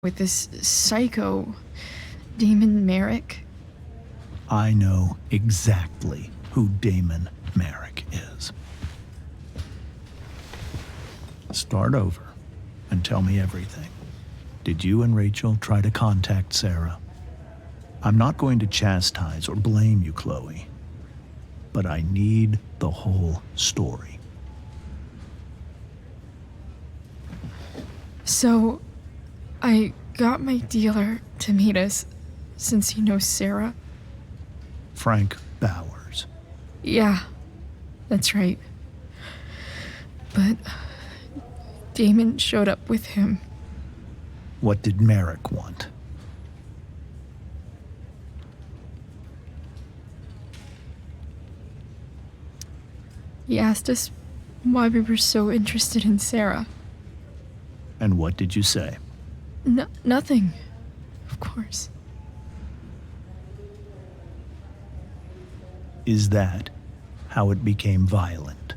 with this psycho, Damon Merrick. I know exactly who Damon Merrick is. Start over and tell me everything. Did you and Rachel try to contact Sarah? I'm not going to chastise or blame you, Chloe, but I need the whole story. So, I got my dealer to meet us since he knows Sarah. Frank Bowers. Yeah, that's right. But Damon showed up with him. What did Merrick want? He asked us why we were so interested in Sarah. And what did you say? Nothing, of course. Is that how it became violent?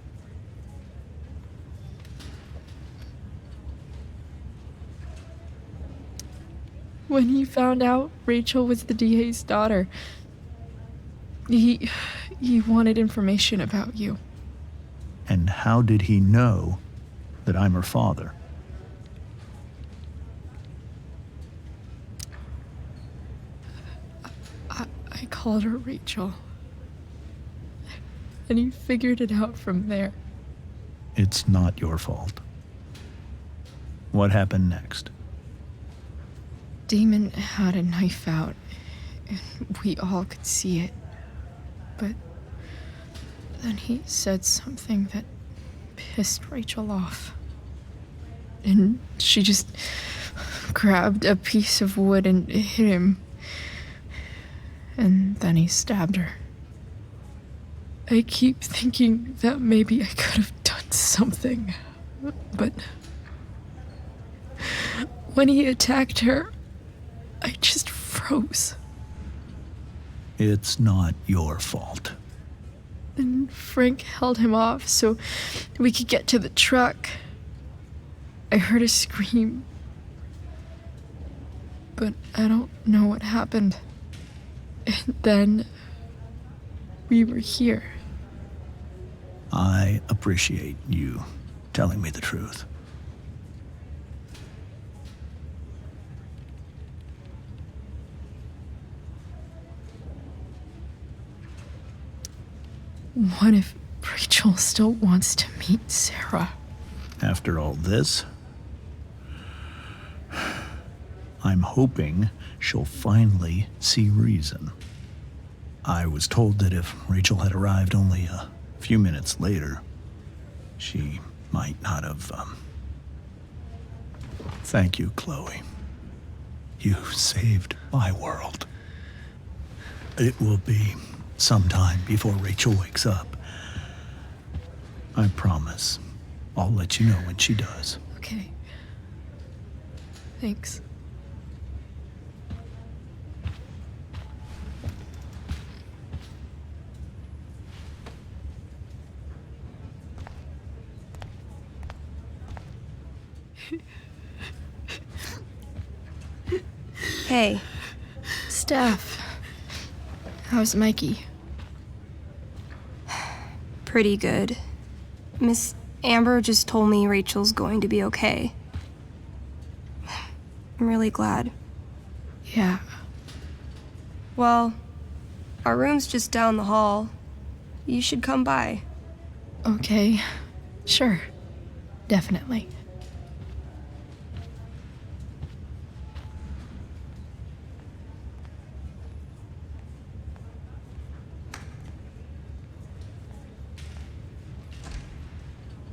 When he found out Rachel was the DA's daughter, he wanted information about you. And how did he know that I'm her father? I called her Rachel. And he figured it out from there. It's not your fault. What happened next? Damon had a knife out, and we all could see it. But then he said something that pissed Rachel off. And she just grabbed a piece of wood and hit him. And then he stabbed her. I keep thinking that maybe I could have done something, but when he attacked her, I just froze. It's not your fault. And Frank held him off so we could get to the truck. I heard a scream, but I don't know what happened. And then we were here. I appreciate you telling me the truth. What if Rachel still wants to meet Sarah? After all this, I'm hoping she'll finally see reason. I was told that if Rachel had arrived only a few minutes later, she might not have. Thank you, Chloe. You saved my world. It will be some time before Rachel wakes up. I promise. I'll let you know when she does. Okay. Thanks. Hey. Steph. How's Mikey? Pretty good. Miss Amber just told me Rachel's going to be okay. I'm really glad. Yeah. Well, our room's just down the hall. You should come by. Okay. Sure. Definitely.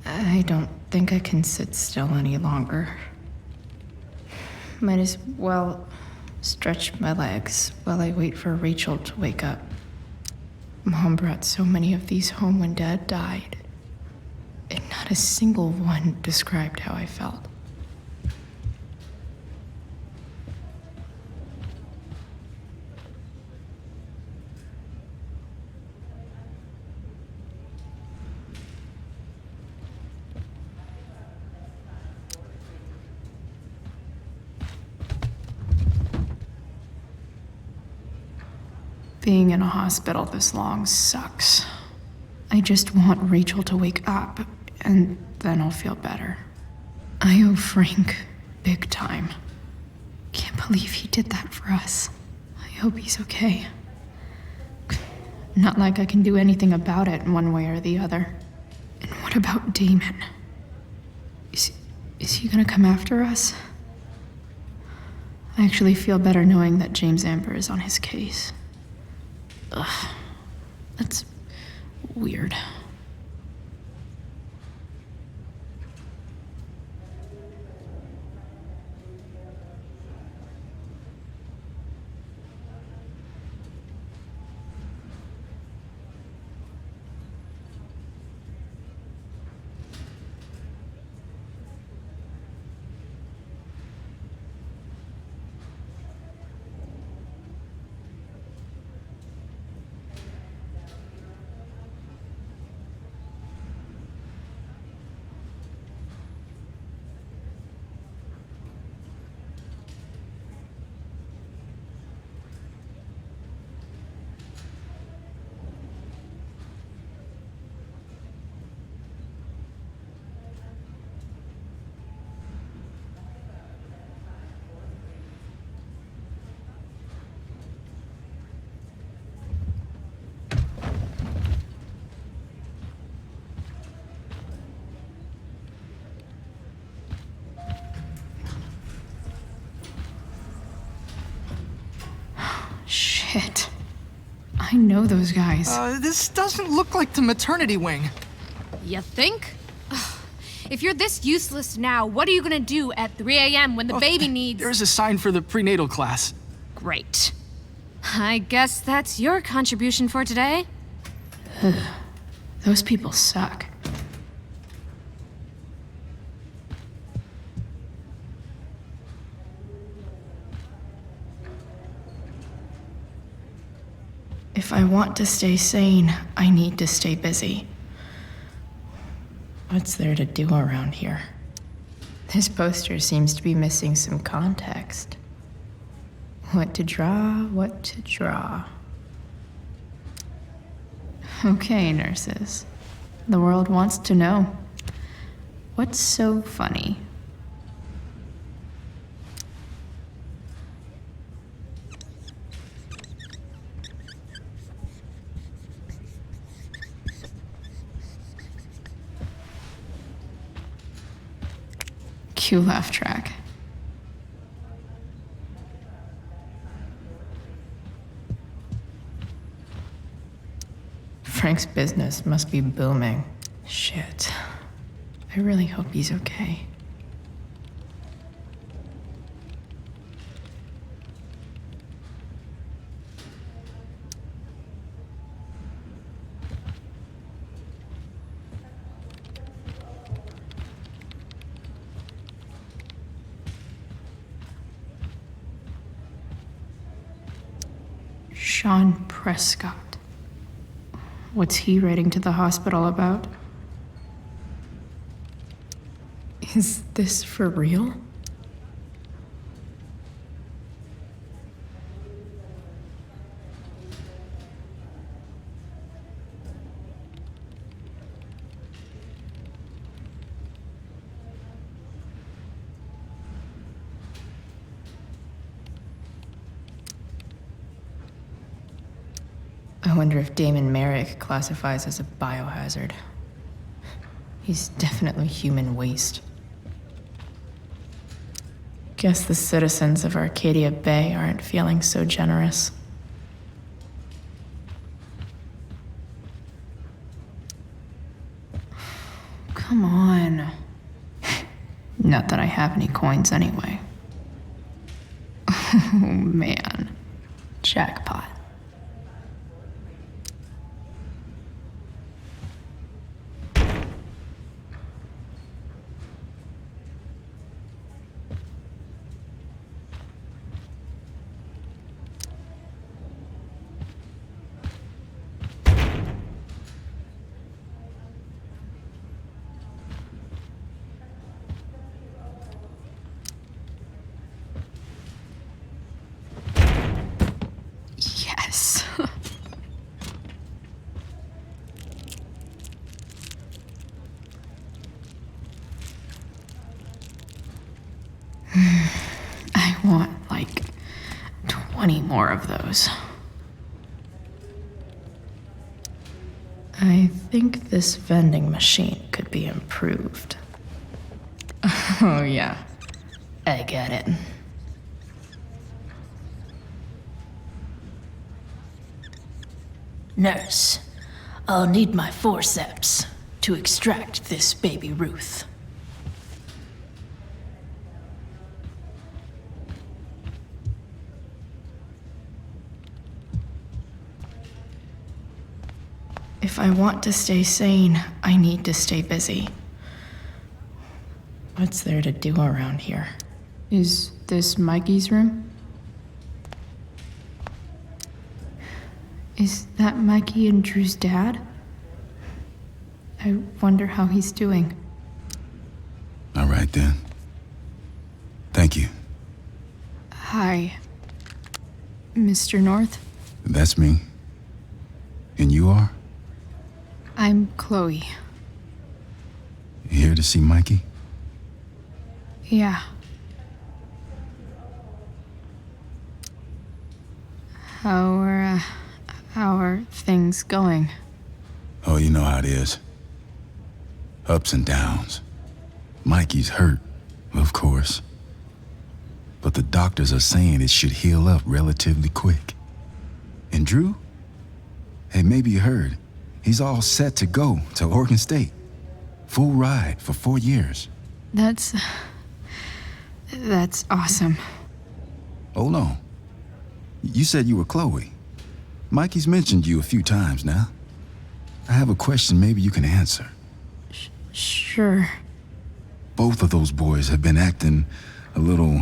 I don't think I can sit still any longer. Might as well stretch my legs while I wait for Rachel to wake up. Mom brought so many of these home when Dad died, and not a single one described how I felt. Being in a hospital this long sucks. I just want Rachel to wake up, and then I'll feel better. I owe Frank big time. Can't believe he did that for us. I hope he's okay. Not like I can do anything about it one way or the other. And what about Damon? Is he gonna come after us? I actually feel better knowing that James Amber is on his case. Ugh, that's weird. Shit. I know those guys. This doesn't look like the maternity wing. You think? Ugh. If you're this useless now, what are you gonna do at 3 a.m. when the baby needs... There's a sign for the prenatal class. Great. I guess that's your contribution for today. Those people suck. If I want to stay sane, I need to stay busy. What's there to do around here? This poster seems to be missing some context. What to draw, what to draw. Okay, nurses. The world wants to know. What's so funny? Cue laugh track. Frank's business must be booming. Shit. I really hope he's okay. Sean Prescott. What's he writing to the hospital about? Is this for real? I wonder if Damon Merrick classifies as a biohazard. He's definitely human waste. Guess the citizens of Arcadia Bay aren't feeling so generous. Come on. Not that I have any coins anyway. Oh man. Jackpot. 20 more of those. I think this vending machine could be improved. Oh, yeah. I get it. Nurse, I'll need my forceps to extract this baby Ruth. If I want to stay sane, I need to stay busy. What's there to do around here? Is this Mikey's room? Is that Mikey and Drew's dad? I wonder how he's doing. All right, then. Thank you. Hi, Mr. North. That's me. And you are? I'm Chloe. Here to see Mikey? Yeah. How are things going? Oh, you know how it is. Ups and downs. Mikey's hurt, of course. But the doctors are saying it should heal up relatively quick. And Drew? Hey, maybe you heard. He's all set to go to Oregon State. Full ride for 4 years. That's awesome. Hold on. You said you were Chloe. Mikey's mentioned you a few times now. I have a question maybe you can answer. Sure. Both of those boys have been acting a little,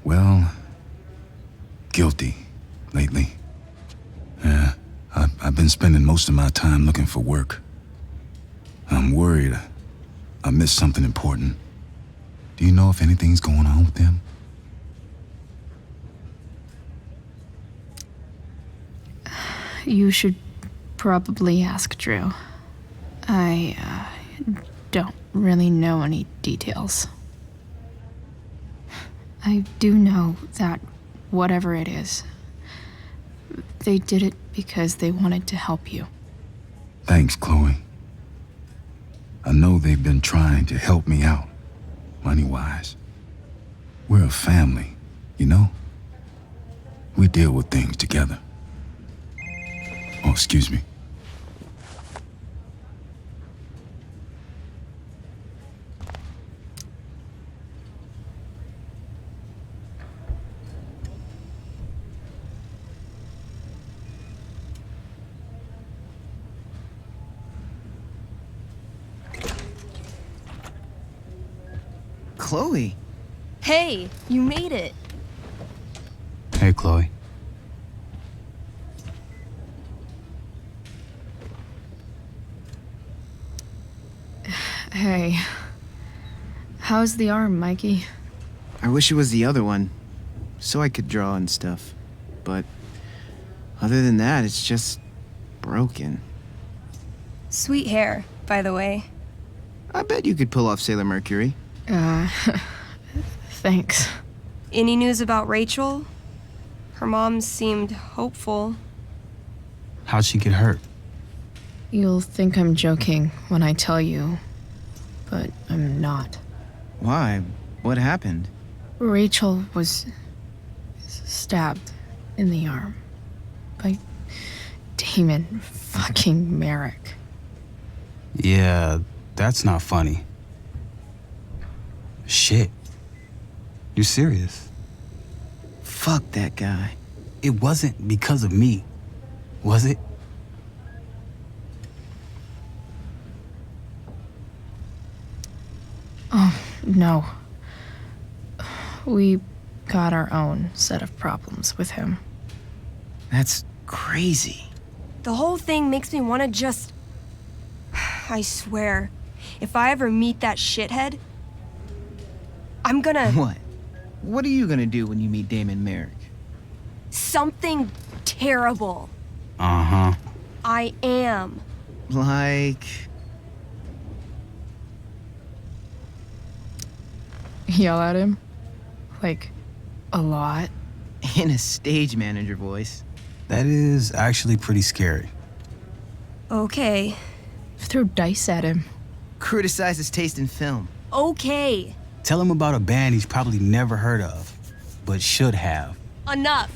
well, guilty lately. Yeah, I've been spending most of my time looking for work. I'm worried I missed something important. Do you know if anything's going on with them? You should probably ask Drew. I don't really know any details. I do know that whatever it is, they did it because they wanted to help you. Thanks, Chloe. I know they've been trying to help me out, money-wise. We're a family, you know? We deal with things together. Oh, excuse me. Chloe. Hey, you made it. Hey, Chloe. Hey. How's the arm, Mikey? I wish it was the other one, so I could draw and stuff. But other than that, it's just broken. Sweet hair, by the way. I bet you could pull off Sailor Mercury. Thanks. Any news about Rachel? Her mom seemed hopeful. How'd she get hurt? You'll think I'm joking when I tell you, but I'm not. Why? What happened? Rachel was stabbed in the arm by Damon fucking Merrick. Yeah, that's not funny. Shit. You serious? Fuck that guy. It wasn't because of me, was it? Oh, no. We got our own set of problems with him. That's crazy. The whole thing makes me want to just... I swear, if I ever meet that shithead, I'm gonna... What? What are you gonna do when you meet Damon Merrick? Something terrible. Uh-huh. I am. Like... Yell at him? Like, a lot? In a stage manager voice. That is actually pretty scary. Okay. Throw dice at him. Criticize his taste in film. Okay. Tell him about a band he's probably never heard of, but should have. Enough.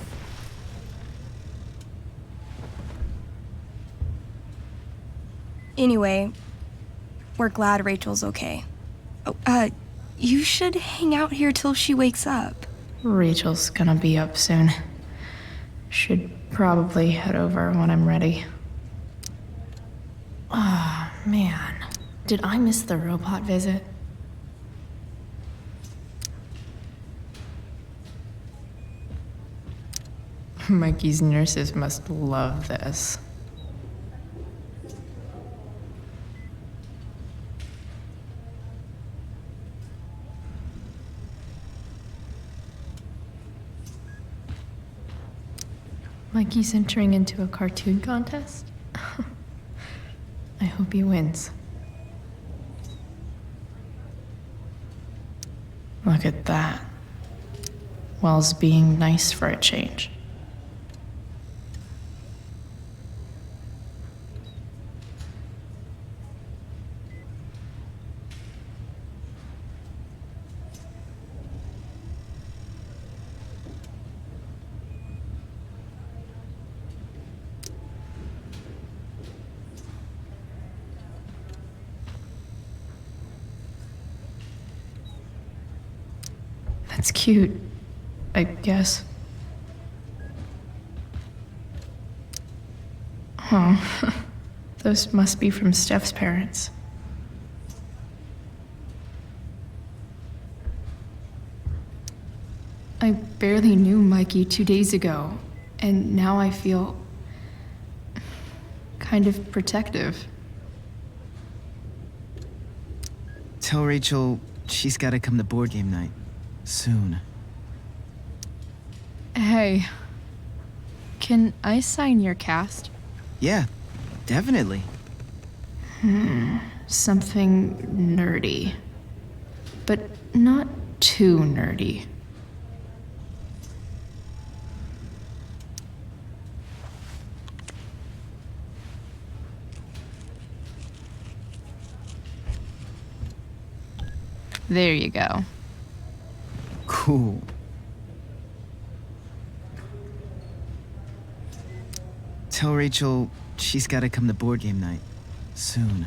Anyway, we're glad Rachel's okay. Oh, you should hang out here till she wakes up. Rachel's gonna be up soon. Should probably head over when I'm ready. Ah, man. Did I miss the robot visit? Mikey's nurses must love this. Mikey's entering into a cartoon contest? I hope he wins. Look at that. Wells being nice for a change. That's cute, I guess. Oh, those must be from Steph's parents. I barely knew Mikey 2 days ago, and now I feel kind of protective. Tell Rachel she's gotta come to board game night. Soon. Hey, can I sign your cast? Yeah, definitely. Something nerdy. But not too nerdy. There you go. Cool. Tell Rachel she's gotta come to board game night. Soon.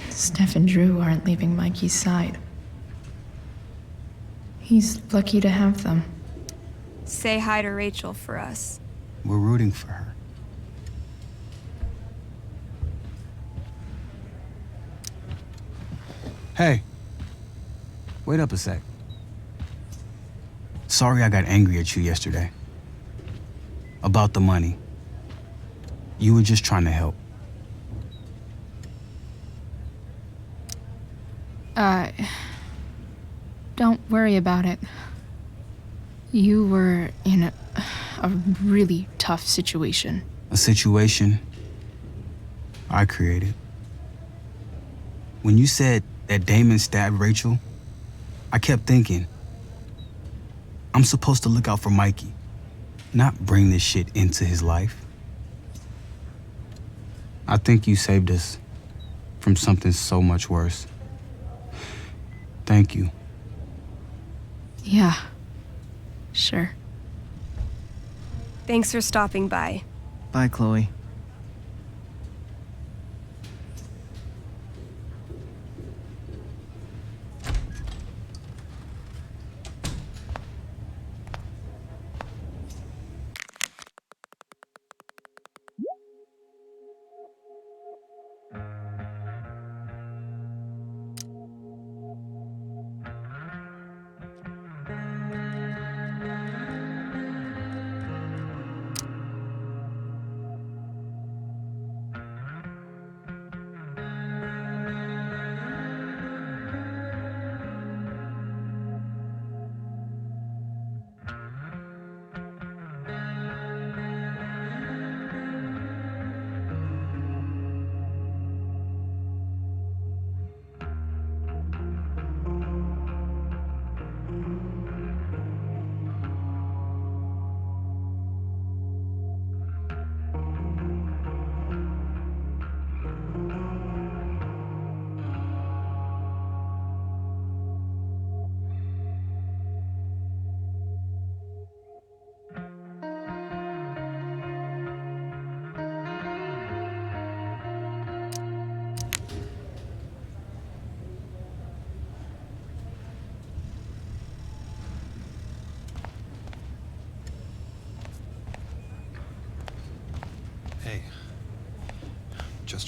Steph and Drew aren't leaving Mikey's side. He's lucky to have them. Say hi to Rachel for us. We're rooting for her. Hey. Wait up a sec. Sorry I got angry at you yesterday. About the money. You were just trying to help. Don't worry about it. You were in a really tough situation. A situation I created. When you said that Damon stabbed Rachel, I kept thinking, I'm supposed to look out for Mikey, not bring this shit into his life. I think you saved us from something so much worse. Thank you. Yeah, sure. Thanks for stopping by. Bye, Chloe.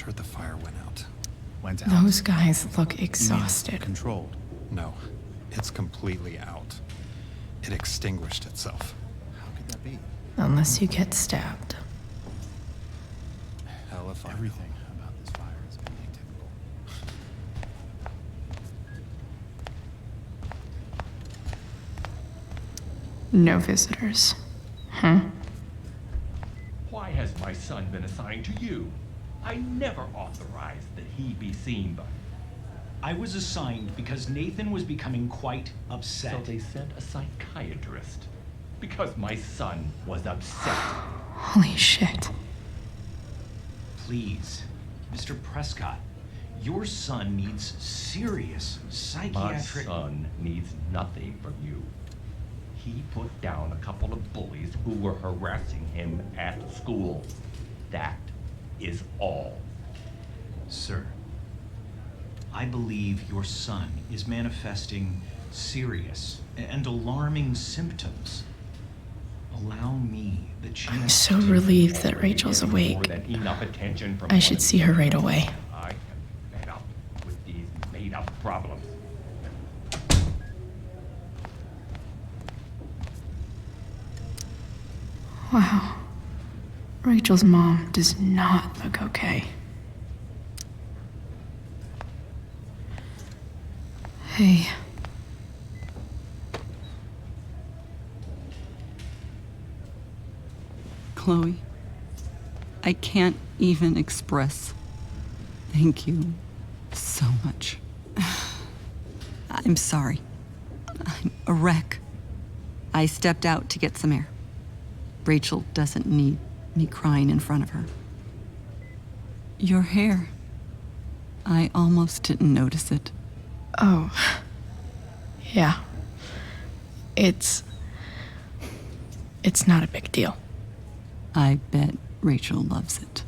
heard the fire went out. Went out? Those guys look You mean exhausted. controlled? No, it's completely out. It extinguished itself. How could that be? Unless you get stabbed. Hell if I know. Everything about this fire has been atypical. No visitors. Huh? Why has my son been assigned to you? I never authorized that he be seen by. I was assigned because Nathan was becoming quite upset. So they sent a psychiatrist. Because my son was upset. Holy shit. Please, Mr. Prescott, your son needs serious psychiatric... My son needs nothing from you. He put down a couple of bullies who were harassing him at school. That is all. Sir, I believe your son is manifesting serious and alarming symptoms. Allow me the chance. I'm so relieved that Rachel's awake. More than enough attention from I should see her right away. I am fed up with these made-up problems. Wow. Rachel's mom does not look okay. Hey. Chloe, I can't even express thank you so much. I'm sorry. I'm a wreck. I stepped out to get some air. Rachel doesn't need me crying in front of her. Your hair. I almost didn't notice it. Oh. Yeah. It's not a big deal. I bet Rachel loves it.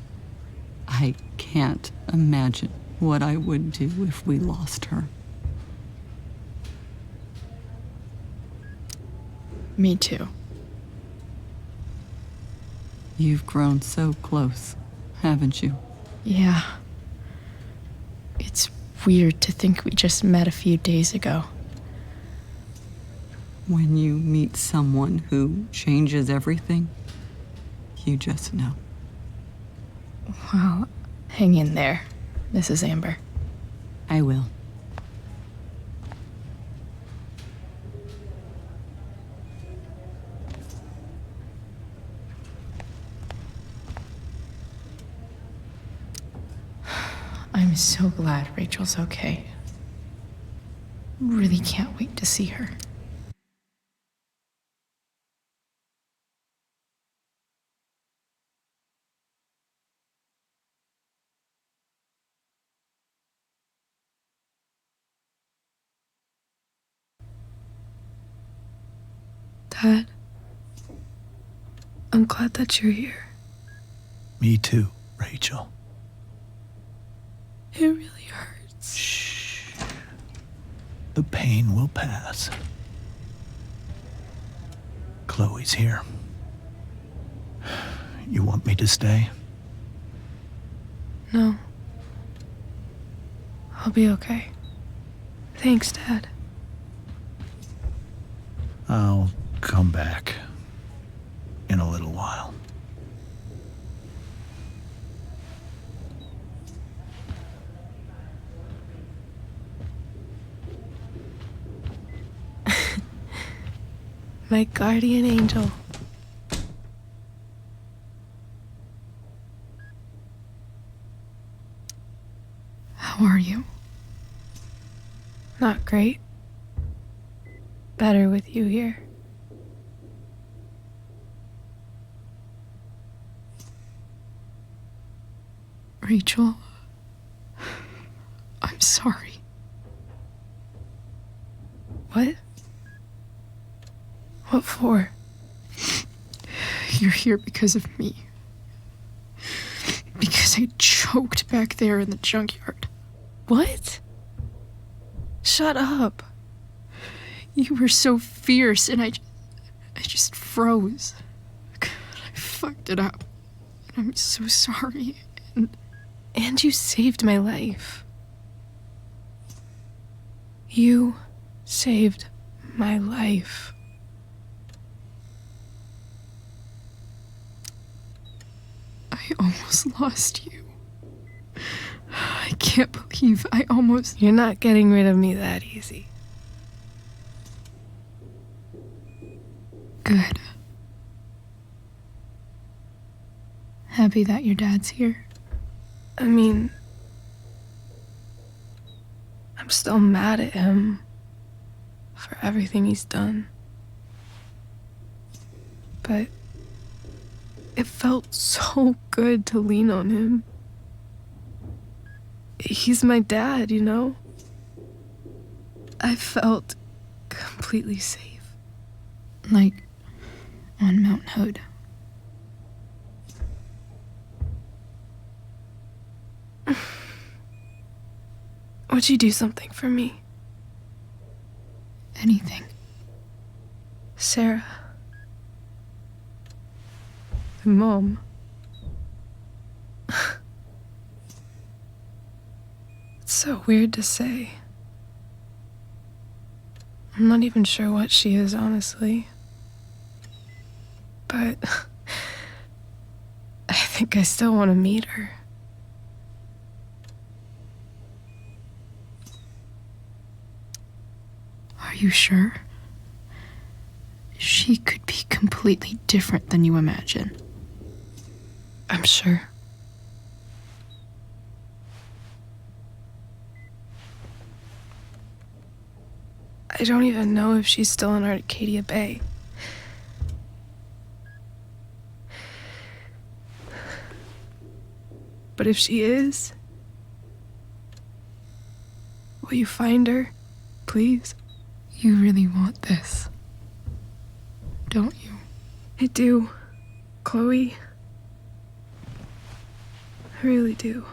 I can't imagine what I would do if we lost her. Me too. You've grown so close, haven't you? Yeah. It's weird to think we just met a few days ago. When you meet someone who changes everything, you just know. Well, hang in there, Mrs. Amber. I will. I'm so glad Rachel's okay. Really can't wait to see her. Dad, I'm glad that you're here. Me too, Rachel. It really hurts. Shh. The pain will pass. Chloe's here. You want me to stay? No. I'll be okay. Thanks, Dad. I'll come back in a little while. My guardian angel. How are you? Not great. Better with you here. Rachel, I'm sorry. What? What for? You're here because of me. Because I choked back there in the junkyard. What? Shut up. You were so fierce and I just froze. God, I fucked it up. And I'm so sorry. And And you saved my life. You saved my life. I almost lost you. I can't believe I almost... You're not getting rid of me that easy. Good. Happy that your dad's here. I mean, I'm still mad at him for everything he's done. But it felt so good to lean on him. He's my dad, you know? I felt completely safe. Like on Mount Hood. Would you do something for me? Anything. Sarah. My mom. It's so weird to say. I'm not even sure what she is, honestly. But I think I still want to meet her. Are you sure? She could be completely different than you imagine. I'm sure. I don't even know if she's still in Arcadia Bay. But if she is, will you find her, please? You really want this, don't you? I do, Chloe. I really do.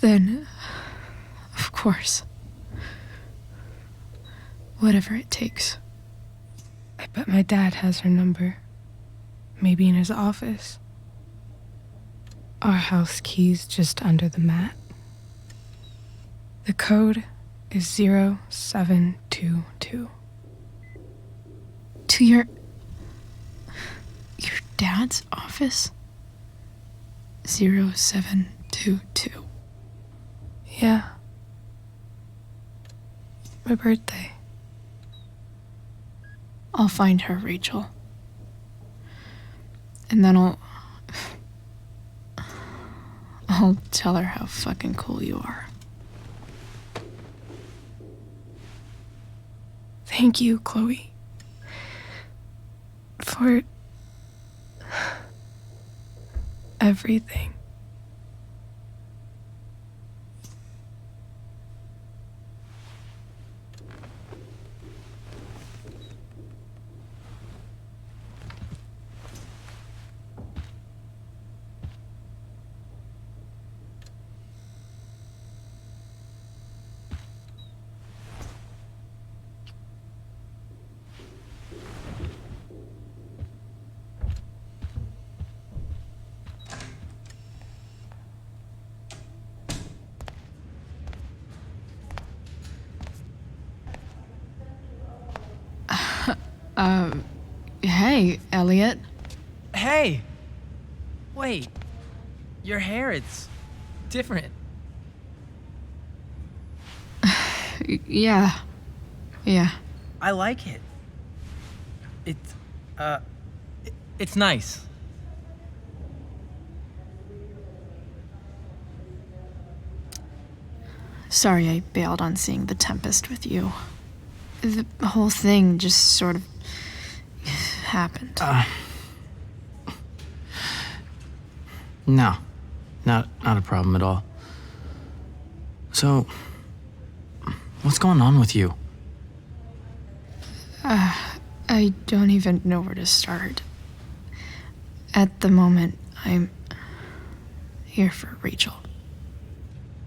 Then, of course. Whatever it takes. I bet my dad has her number. Maybe in his office. Our house key's just under the mat. The code is 0722. To your dad's office? 0722. Yeah. My birthday. I'll find her, Rachel. And then I'll tell her how fucking cool you are. Thank you, Chloe. For everything. Hey, Elliot. Hey! Wait. Your hair, it's different. Yeah. I like it. It's nice. Sorry I bailed on seeing The Tempest with you. The whole thing just sort of happened. No. Not a problem at all. So, what's going on with you? I don't even know where to start. At the moment, I'm here for Rachel.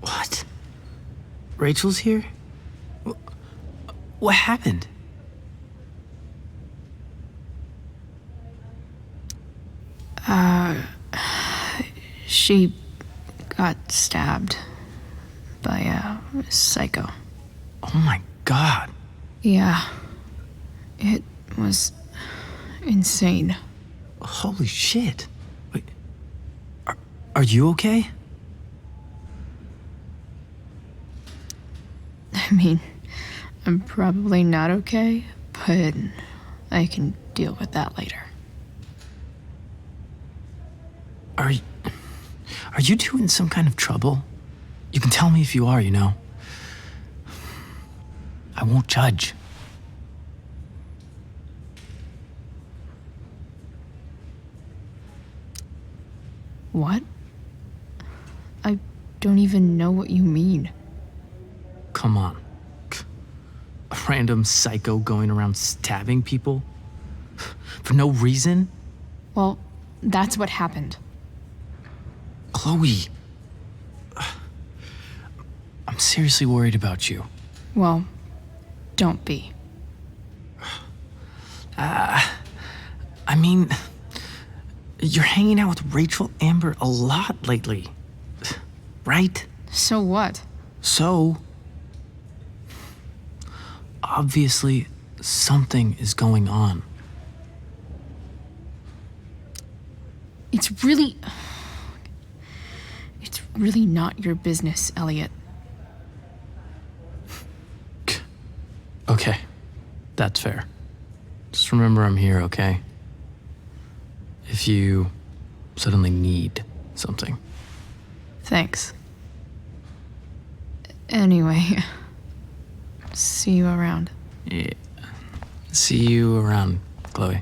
What? Rachel's here? What happened? She got stabbed by a psycho. Oh my god. Yeah. It was insane. Holy shit. Wait. Are you okay? I mean, I'm probably not okay, but I can deal with that later. Are you two in some kind of trouble? You can tell me if you are, you know. I won't judge. What? I don't even know what you mean. Come on. A random psycho going around stabbing people? For no reason? Well, that's what happened. Chloe. I'm seriously worried about you. Well, don't be. I mean, you're hanging out with Rachel Amber a lot lately, right? So what? So, obviously, something is going on. It's really not your business, Elliot. Okay, that's fair. Just remember I'm here, okay? If you suddenly need something. Thanks. Anyway, see you around. Yeah. See you around, Chloe.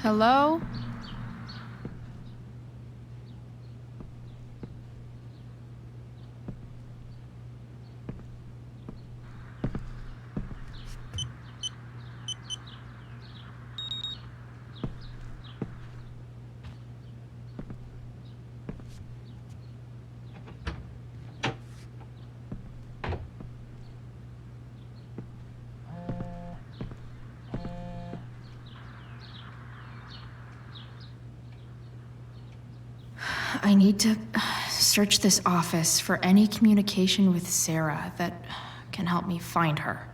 Hello? I need to search this office for any communication with Sarah that can help me find her.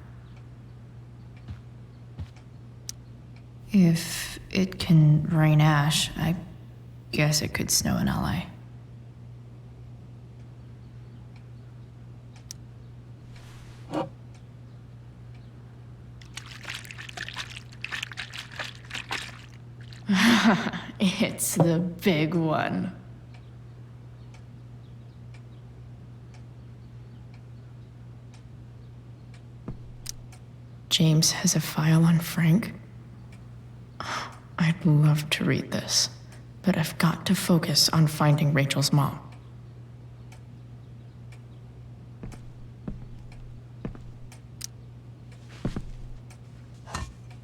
If it can rain ash, I guess it could snow in LA. It's the big one. James has a file on Frank. I'd love to read this, but I've got to focus on finding Rachel's mom.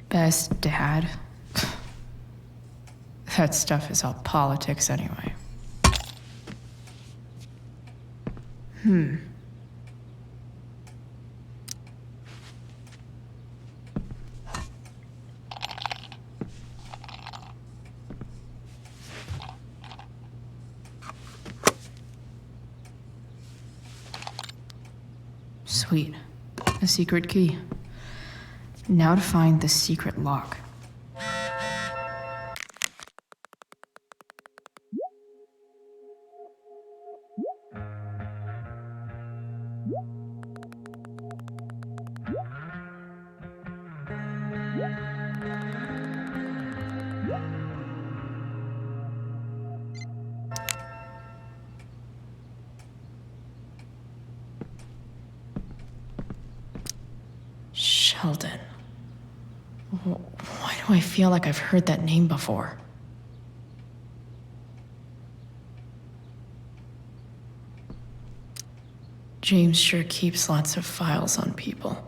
Best dad. That stuff is all politics anyway. Sweet. A secret key. Now to find the secret lock. Sheldon. Why do I feel like I've heard that name before? James sure keeps lots of files on people.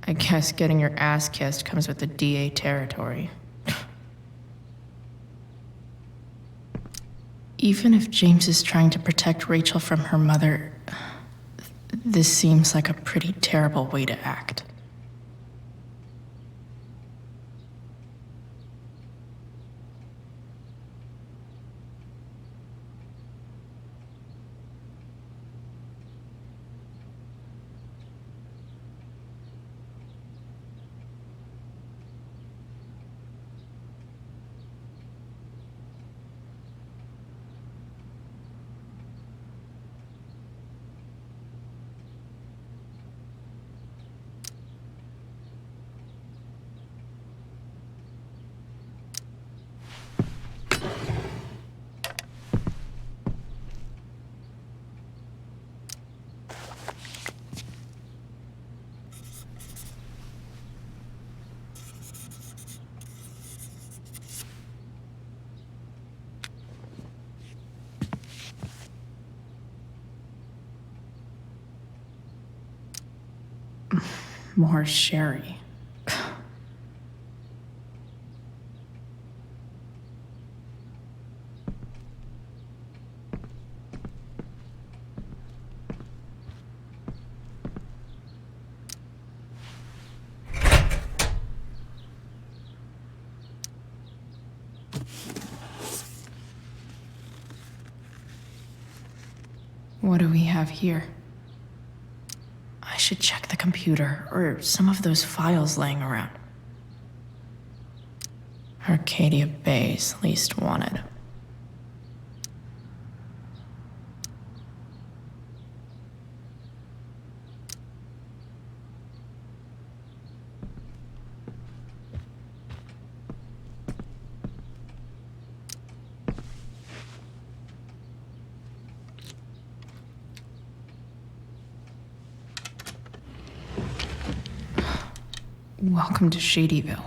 I guess getting your ass kissed comes with the DA territory. Even if James is trying to protect Rachel from her mother, this seems like a pretty terrible way to act. More sherry. What do we have here? I should check the computer or some of those files laying around. Arcadia Bay's least wanted. Welcome to Shadyville.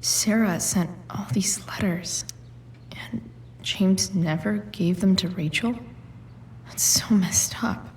Sarah sent all these letters, and James never gave them to Rachel? That's so messed up.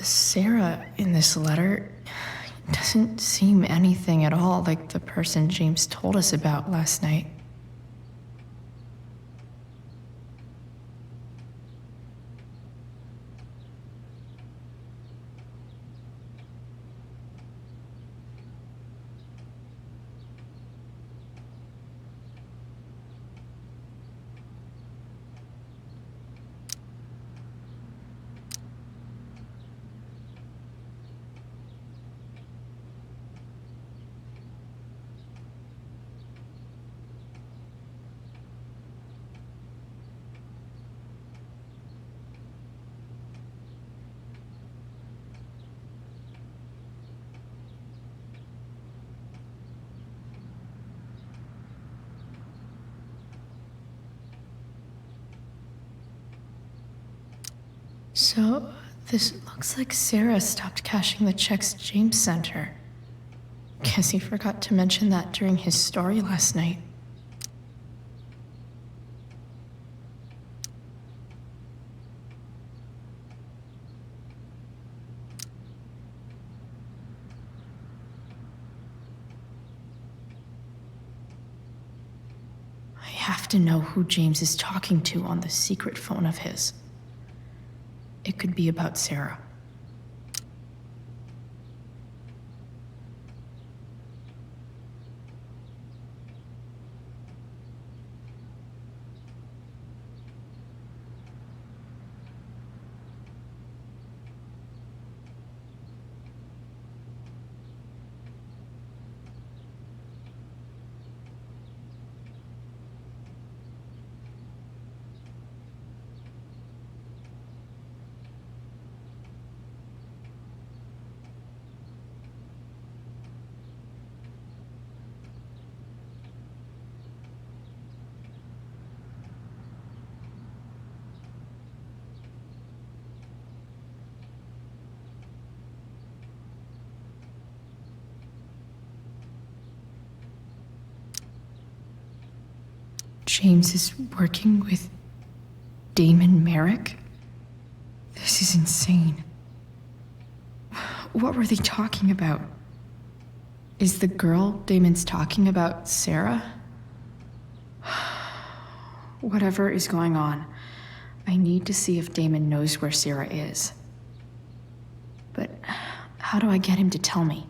The Sarah in this letter doesn't seem anything at all like the person James told us about last night. So, this looks like Sarah stopped cashing the checks James sent her. Guess he forgot to mention that during his story last night. I have to know who James is talking to on the secret phone of his. It could be about Sarah. James is working with Damon Merrick? This is insane. What were they talking about? Is the girl Damon's talking about Sarah? Whatever is going on, I need to see if Damon knows where Sarah is. But how do I get him to tell me?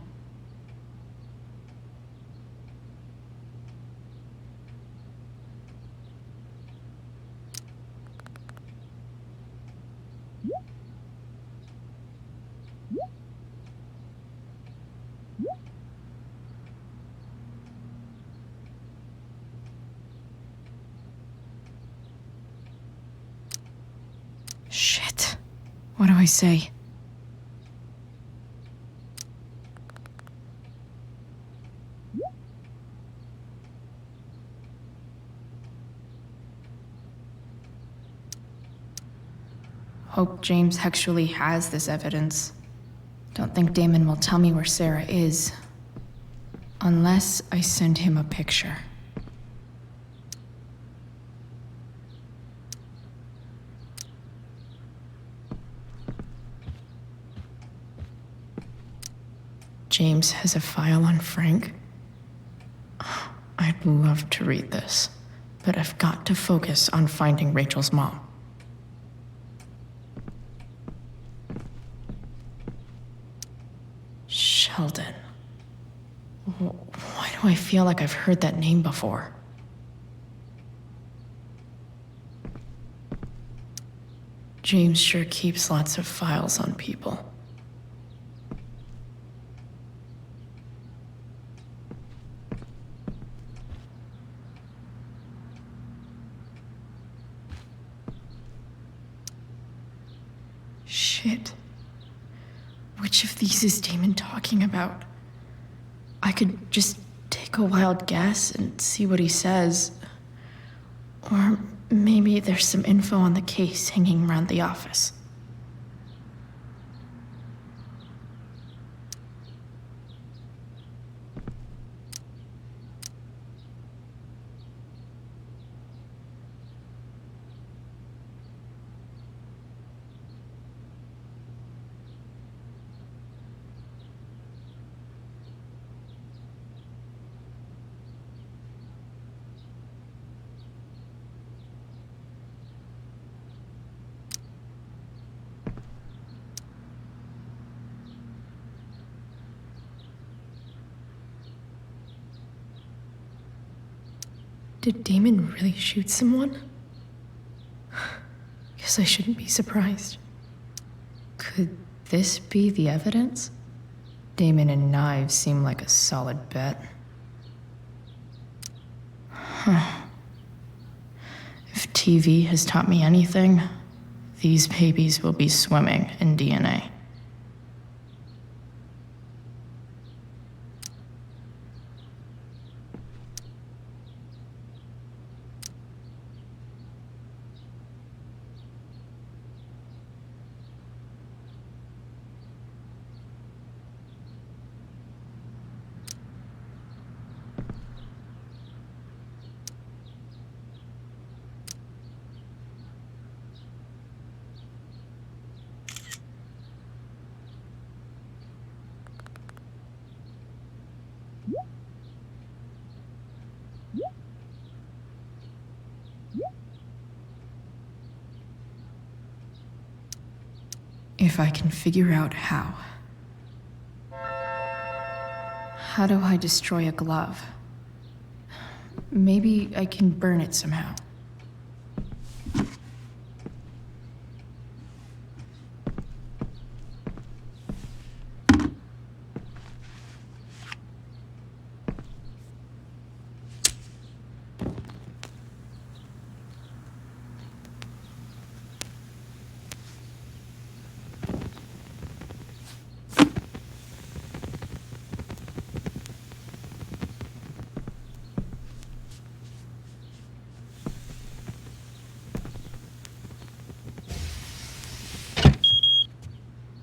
Shit. What do I say? Hope James actually has this evidence. Don't think Damon will tell me where Sarah is. Unless I send him a picture. James has a file on Frank. I'd love to read this, but I've got to focus on finding Rachel's mom. Sheldon. Why do I feel like I've heard that name before? James sure keeps lots of files on people. Shit. Which of these is Damon talking about? I could just take a wild guess and see what he says. Or maybe there's some info on the case hanging around the office. Did Damon really shoot someone? Guess I shouldn't be surprised. Could this be the evidence? Damon and knives seem like a solid bet. Huh. If TV has taught me anything, these babies will be swimming in DNA. If I can figure out how. How do I destroy a glove? Maybe I can burn it somehow.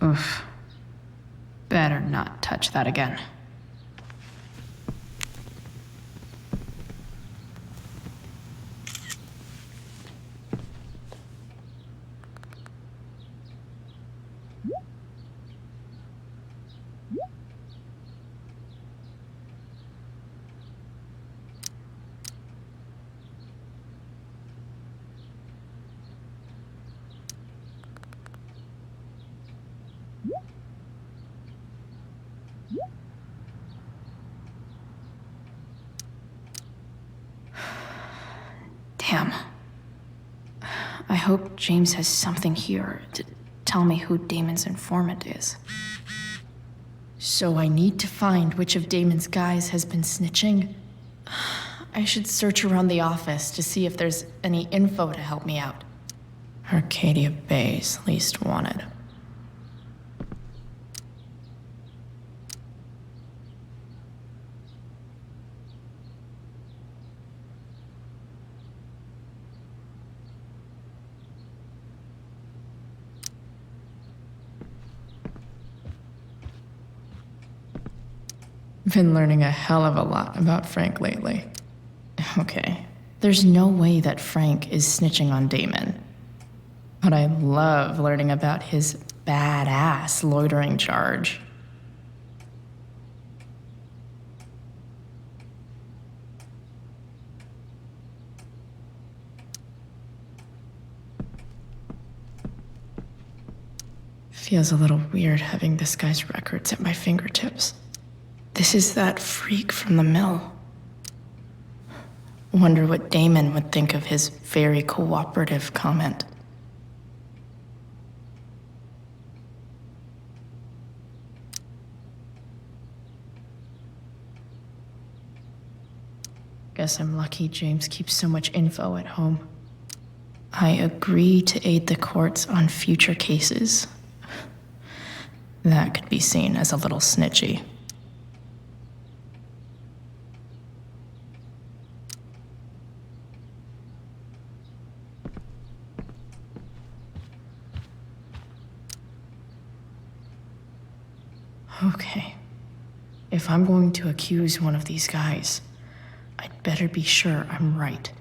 Oof. Better not touch that again. Damn. I hope James has something here to tell me who Damon's informant is. So I need to find which of Damon's guys has been snitching. I should search around the office to see if there's any info to help me out. Arcadia Bay's least wanted. Been learning a hell of a lot about Frank lately. Okay, there's no way that Frank is snitching on Damon. But I love learning about his badass loitering charge. Feels a little weird having this guy's records at my fingertips. This is that freak from the mill. Wonder what Damon would think of his very cooperative comment. Guess I'm lucky James keeps so much info at home. I agree to aid the courts on future cases. That could be seen as a little snitchy. Okay. If I'm going to accuse one of these guys, I'd better be sure I'm right.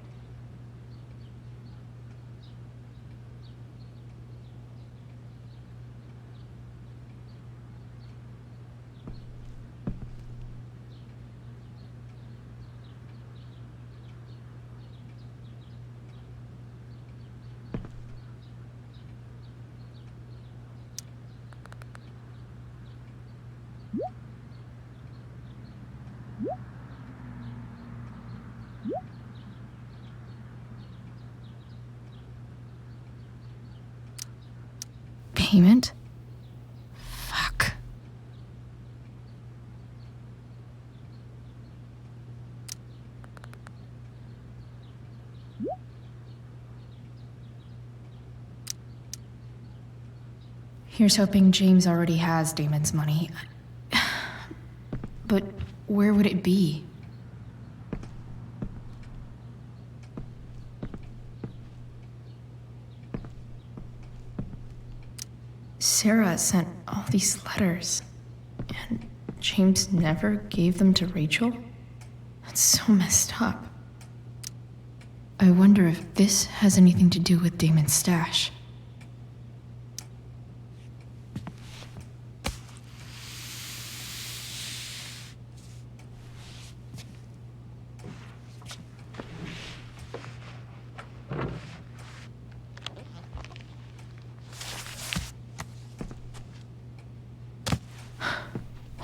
Payment? Fuck. Here's hoping James already has Damon's money. But where would it be? Sarah sent all these letters, and James never gave them to Rachel? That's so messed up. I wonder if this has anything to do with Damon's stash.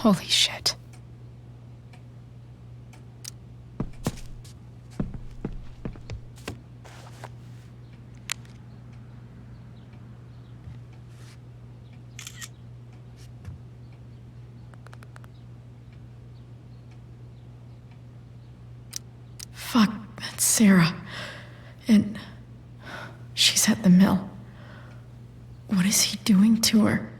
Holy shit. Fuck, that's Sarah. And she's at the mill. What is he doing to her?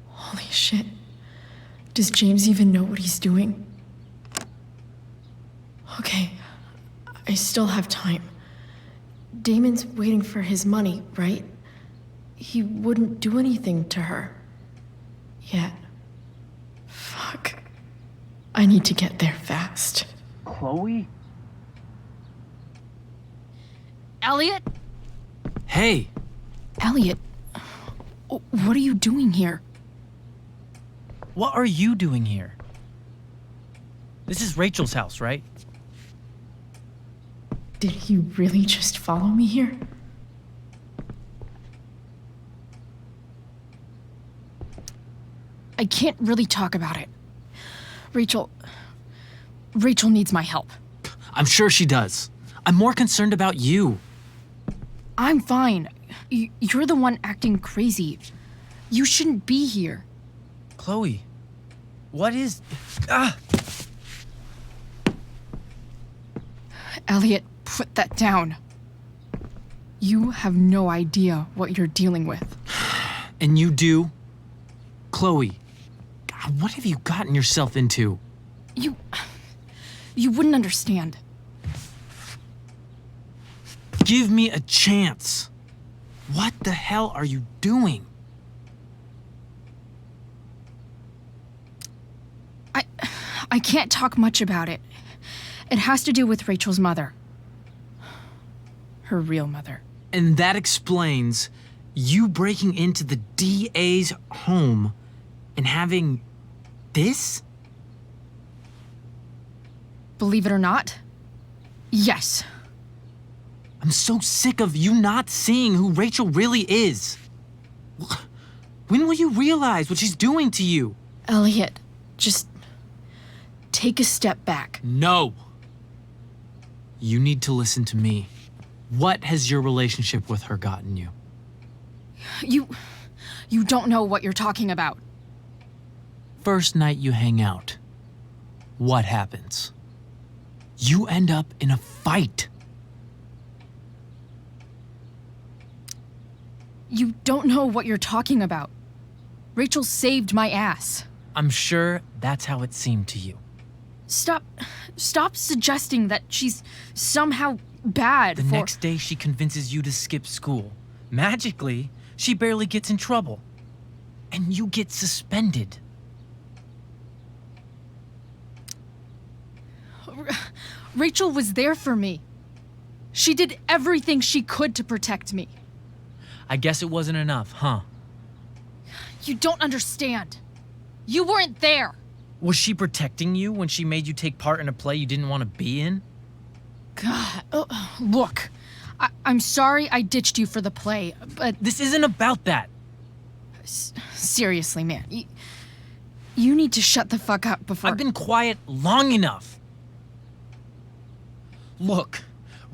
Holy shit. Does James even know what he's doing? Okay, I still have time. Damon's waiting for his money, right? He wouldn't do anything to her. Yet. Fuck. I need to get there fast. Chloe? Elliot? Hey! Elliot, what are you doing here? What are you doing here? This is Rachel's house, right? Did he really just follow me here? I can't really talk about it. Rachel needs my help. I'm sure she does. I'm more concerned about you. I'm fine. You're the one acting crazy. You shouldn't be here. Chloe, what is... Ah! Elliot, put that down. You have no idea what you're dealing with. And you do? Chloe, God, what have you gotten yourself into? You wouldn't understand. Give me a chance. What the hell are you doing? I can't talk much about it. It has to do with Rachel's mother. Her real mother. And that explains you breaking into the DA's home and having this? Believe it or not, yes. I'm so sick of you not seeing who Rachel really is. When will you realize what she's doing to you? Elliot, just take a step back. No. You need to listen to me. What has your relationship with her gotten you? You don't know what you're talking about. First night you hang out, what happens? You end up in a fight. You don't know what you're talking about. Rachel saved my ass. I'm sure that's how it seemed to you. Stop suggesting that she's somehow bad. The next day she convinces you to skip school. Magically, she barely gets in trouble. And you get suspended. Rachel was there for me. She did everything she could to protect me. I guess it wasn't enough, huh? You don't understand. You weren't there. Was she protecting you when she made you take part in a play you didn't want to be in? God, look. I'm sorry I ditched you for the play, but... This isn't about that. Seriously, man. You need to shut the fuck up before... I've been quiet long enough. Look,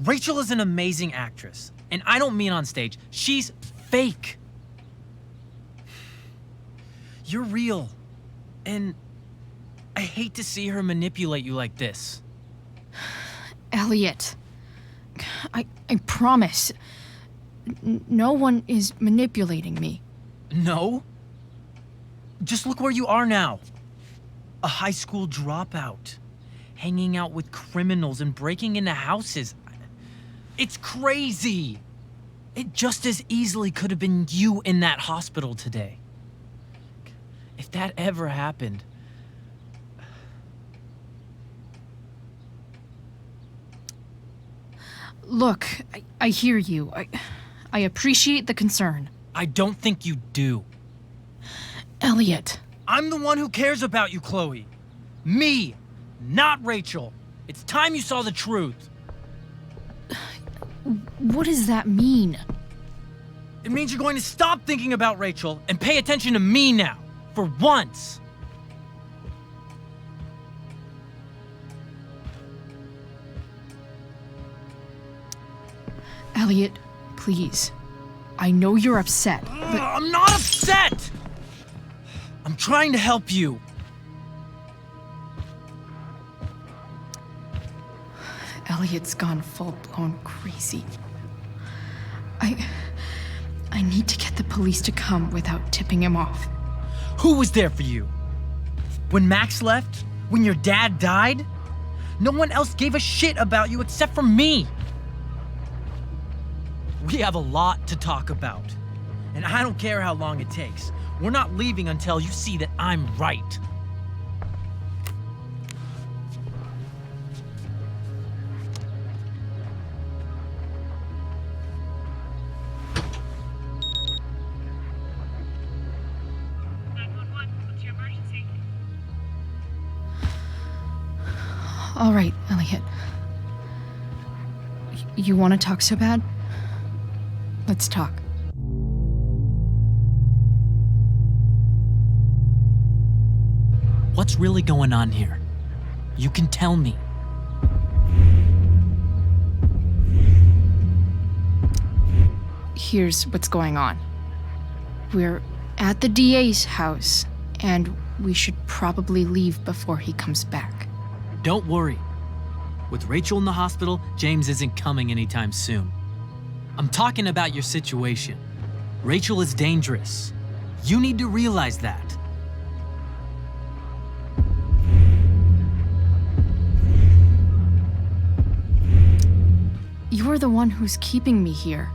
Rachel is an amazing actress. And I don't mean on stage. She's fake. You're real. And I hate to see her manipulate you like this. Elliot, I promise. No one is manipulating me. No? Just look where you are now. A high school dropout. Hanging out with criminals and breaking into houses. It's crazy. It just as easily could have been you in that hospital today. If that ever happened... Look, I hear you. I appreciate the concern. I don't think you do. Elliot. I'm the one who cares about you, Chloe. Me, not Rachel. It's time you saw the truth. What does that mean? It means you're going to stop thinking about Rachel and pay attention to me now, for once. Elliot, please. I know you're upset, but... I'm not upset! I'm trying to help you. Elliot's gone full-blown crazy. I need to get the police to come without tipping him off. Who was there for you? When Max left? When your dad died? No one else gave a shit about you except for me. We have a lot to talk about. And I don't care how long it takes. We're not leaving until you see that I'm right. All right, Elliot. You want to talk so bad? Let's talk. What's really going on here? You can tell me. Here's what's going on. We're at the DA's house, and we should probably leave before he comes back. Don't worry. With Rachel in the hospital, James isn't coming anytime soon. I'm talking about your situation. Rachel is dangerous. You need to realize that. You're the one who's keeping me here.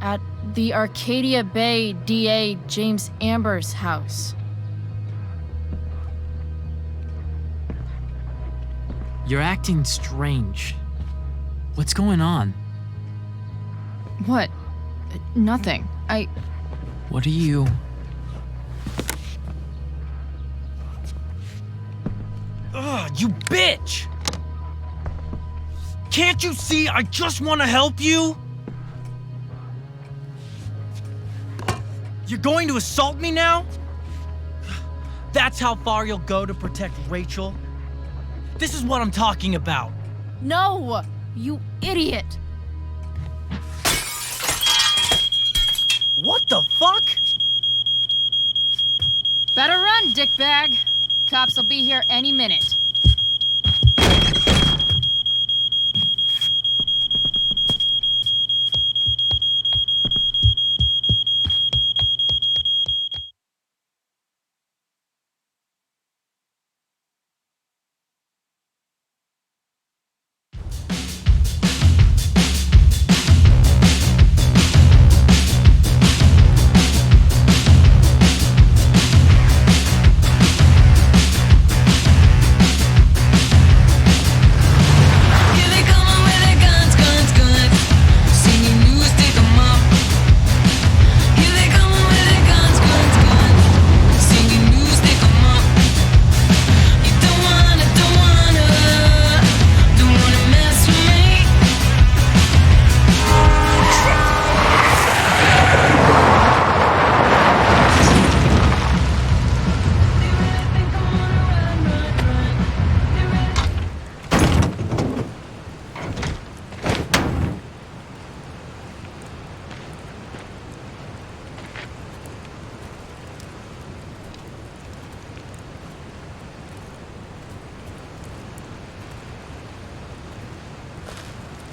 At the Arcadia Bay DA James Amber's house. You're acting strange. What's going on? What? Nothing. What are you... Ugh, you bitch! Can't you see I just want to help you? You're going to assault me now? That's how far you'll go to protect Rachel? This is what I'm talking about. No! You idiot! What the fuck? Better run, dickbag. Cops will be here any minute.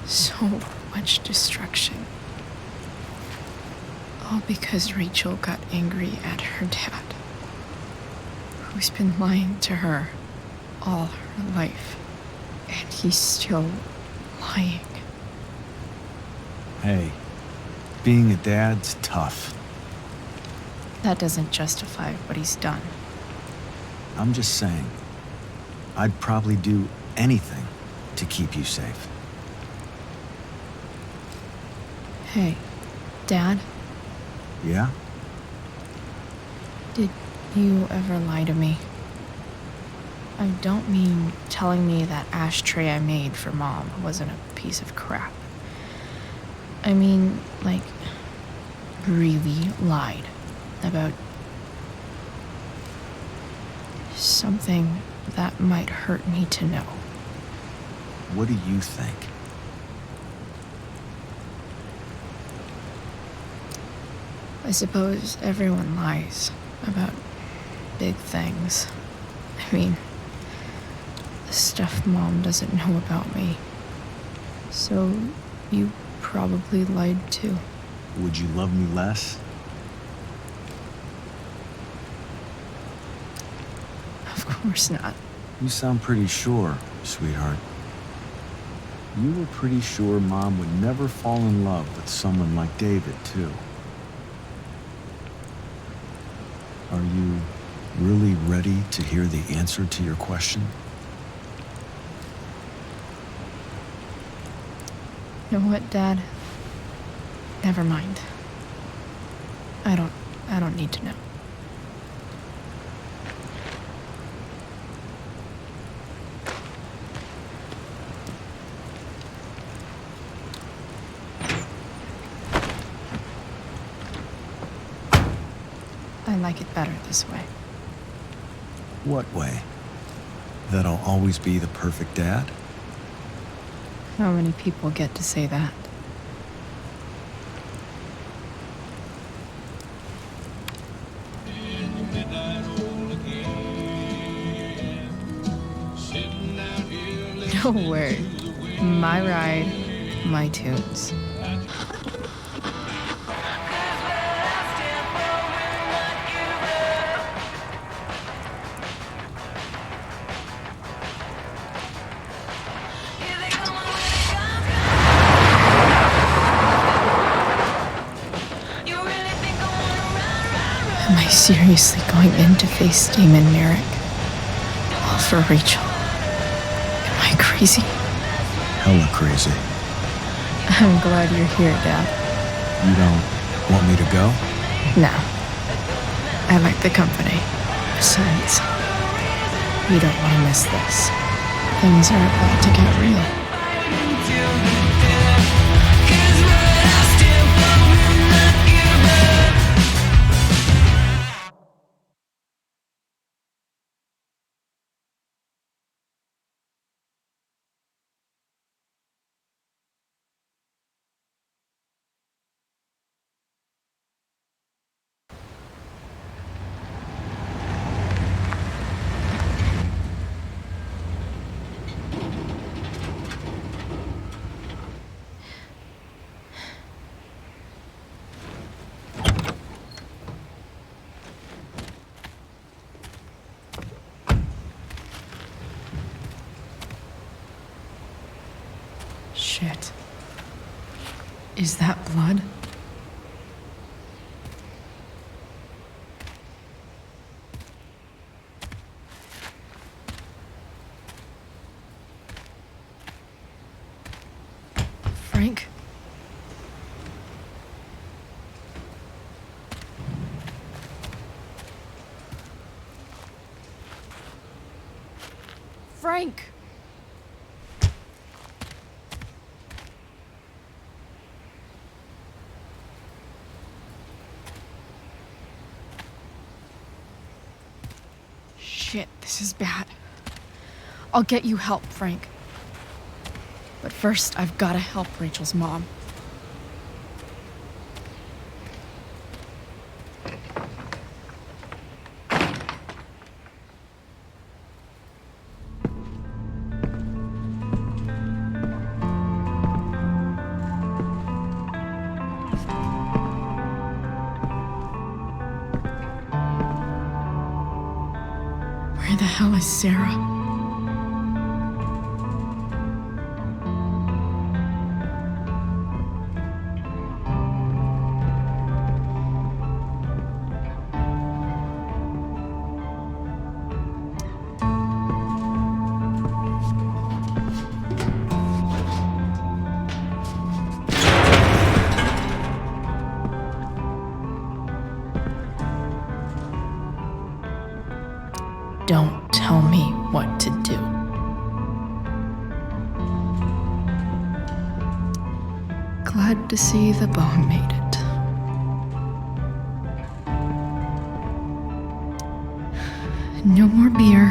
So much destruction. All because Rachel got angry at her dad, who's been lying to her all her life. And he's still lying. Hey, being a dad's tough. That doesn't justify what he's done. I'm just saying, I'd probably do anything to keep you safe. Hey, Dad, Yeah? did you ever lie to me? I don't mean telling me that ashtray I made for Mom wasn't a piece of crap. I mean, like, really lied about something that might hurt me to know. What do you think? I suppose everyone lies about big things. I mean, the stuff Mom doesn't know about me. So you probably lied too. Would you love me less? Of course not. You sound pretty sure, sweetheart. You were pretty sure Mom would never fall in love with someone like David, too. Are you really ready to hear the answer to your question? You know what, Dad? Never mind. I don't need to know. I like it better this way. What way? That I'll always be the perfect dad? How many people get to say that? No word. My ride, my tunes. Am I seriously going in to face Damon Merrick? All for Rachel? Am I crazy? Hella crazy. I'm glad you're here, Dad. You don't want me to go? No. I like the company. Besides, you don't want to miss this. Things are about to get real. Shit. Is that blood? Frank? Frank! Shit, this is bad. I'll get you help, Frank. But first, I've gotta help Rachel's mom. Where the hell is Sarah? Don't tell me what glad to see the bone made it. No more beer,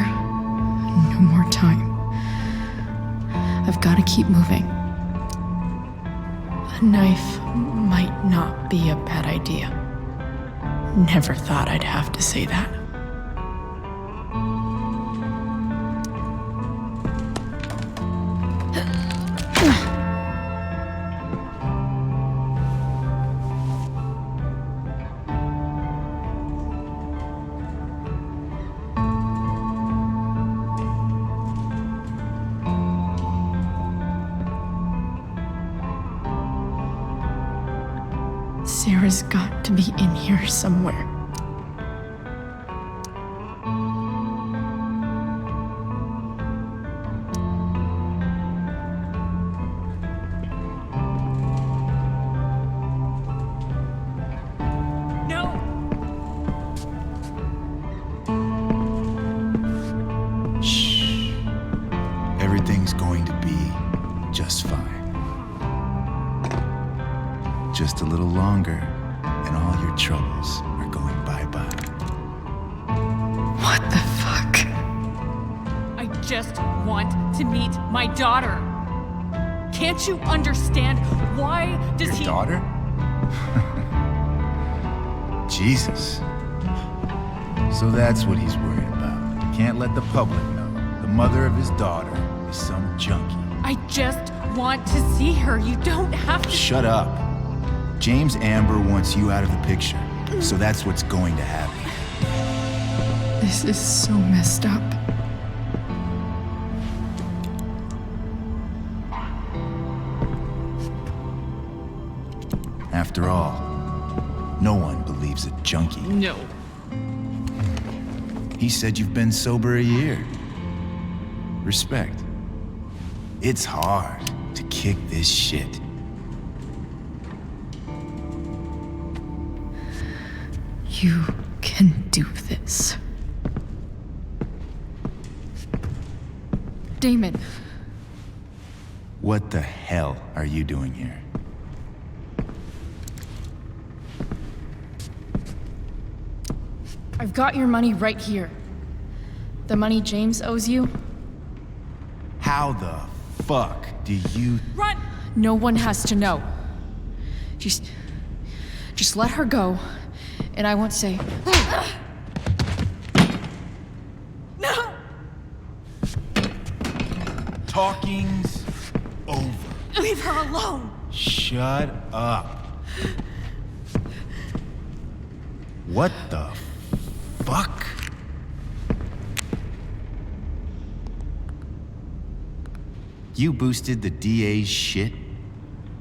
no more time. I've got to keep moving. A knife might not be a bad idea. Never thought I'd have to say that. Sarah's got to be in here somewhere. Shh. Everything's going to be just fine. Just a little longer, and all your troubles are going bye-bye. What the fuck? I just want to meet my daughter. Can't you understand? Why does Your daughter? Jesus. So that's what he's worried about. Can't let the public know. The mother of his daughter is some junkie. I just want to see her. You don't have to. Shut up. James Amber wants you out of the picture, so that's what's going to happen. This is so messed up. After all, no one believes a junkie. No. He said you've been sober a year. Respect. It's hard to kick this shit. You can do this. Damon. What the hell are you doing here? I've got your money right here. The money James owes you. How the fuck do you... Run! No one has to know. Just let her go, and I won't say. No! Talking's over. Leave her alone! Shut up. What the fuck? You boosted the DA's shit?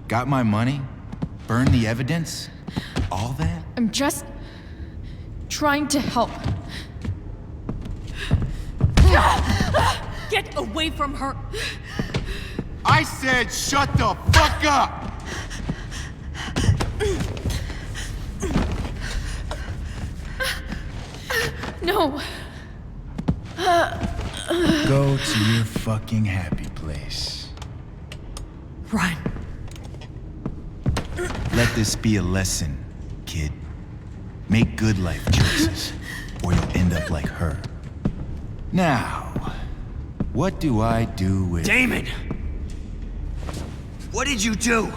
Got my money? Burned the evidence? All that? I'm just trying to help. Get away from her! I said shut the fuck up! No. Go to your fucking happy place. Run. Let this be a lesson, kid. Make good life choices, or you'll end up like her. Now, what do I do with... Damon! What did you do?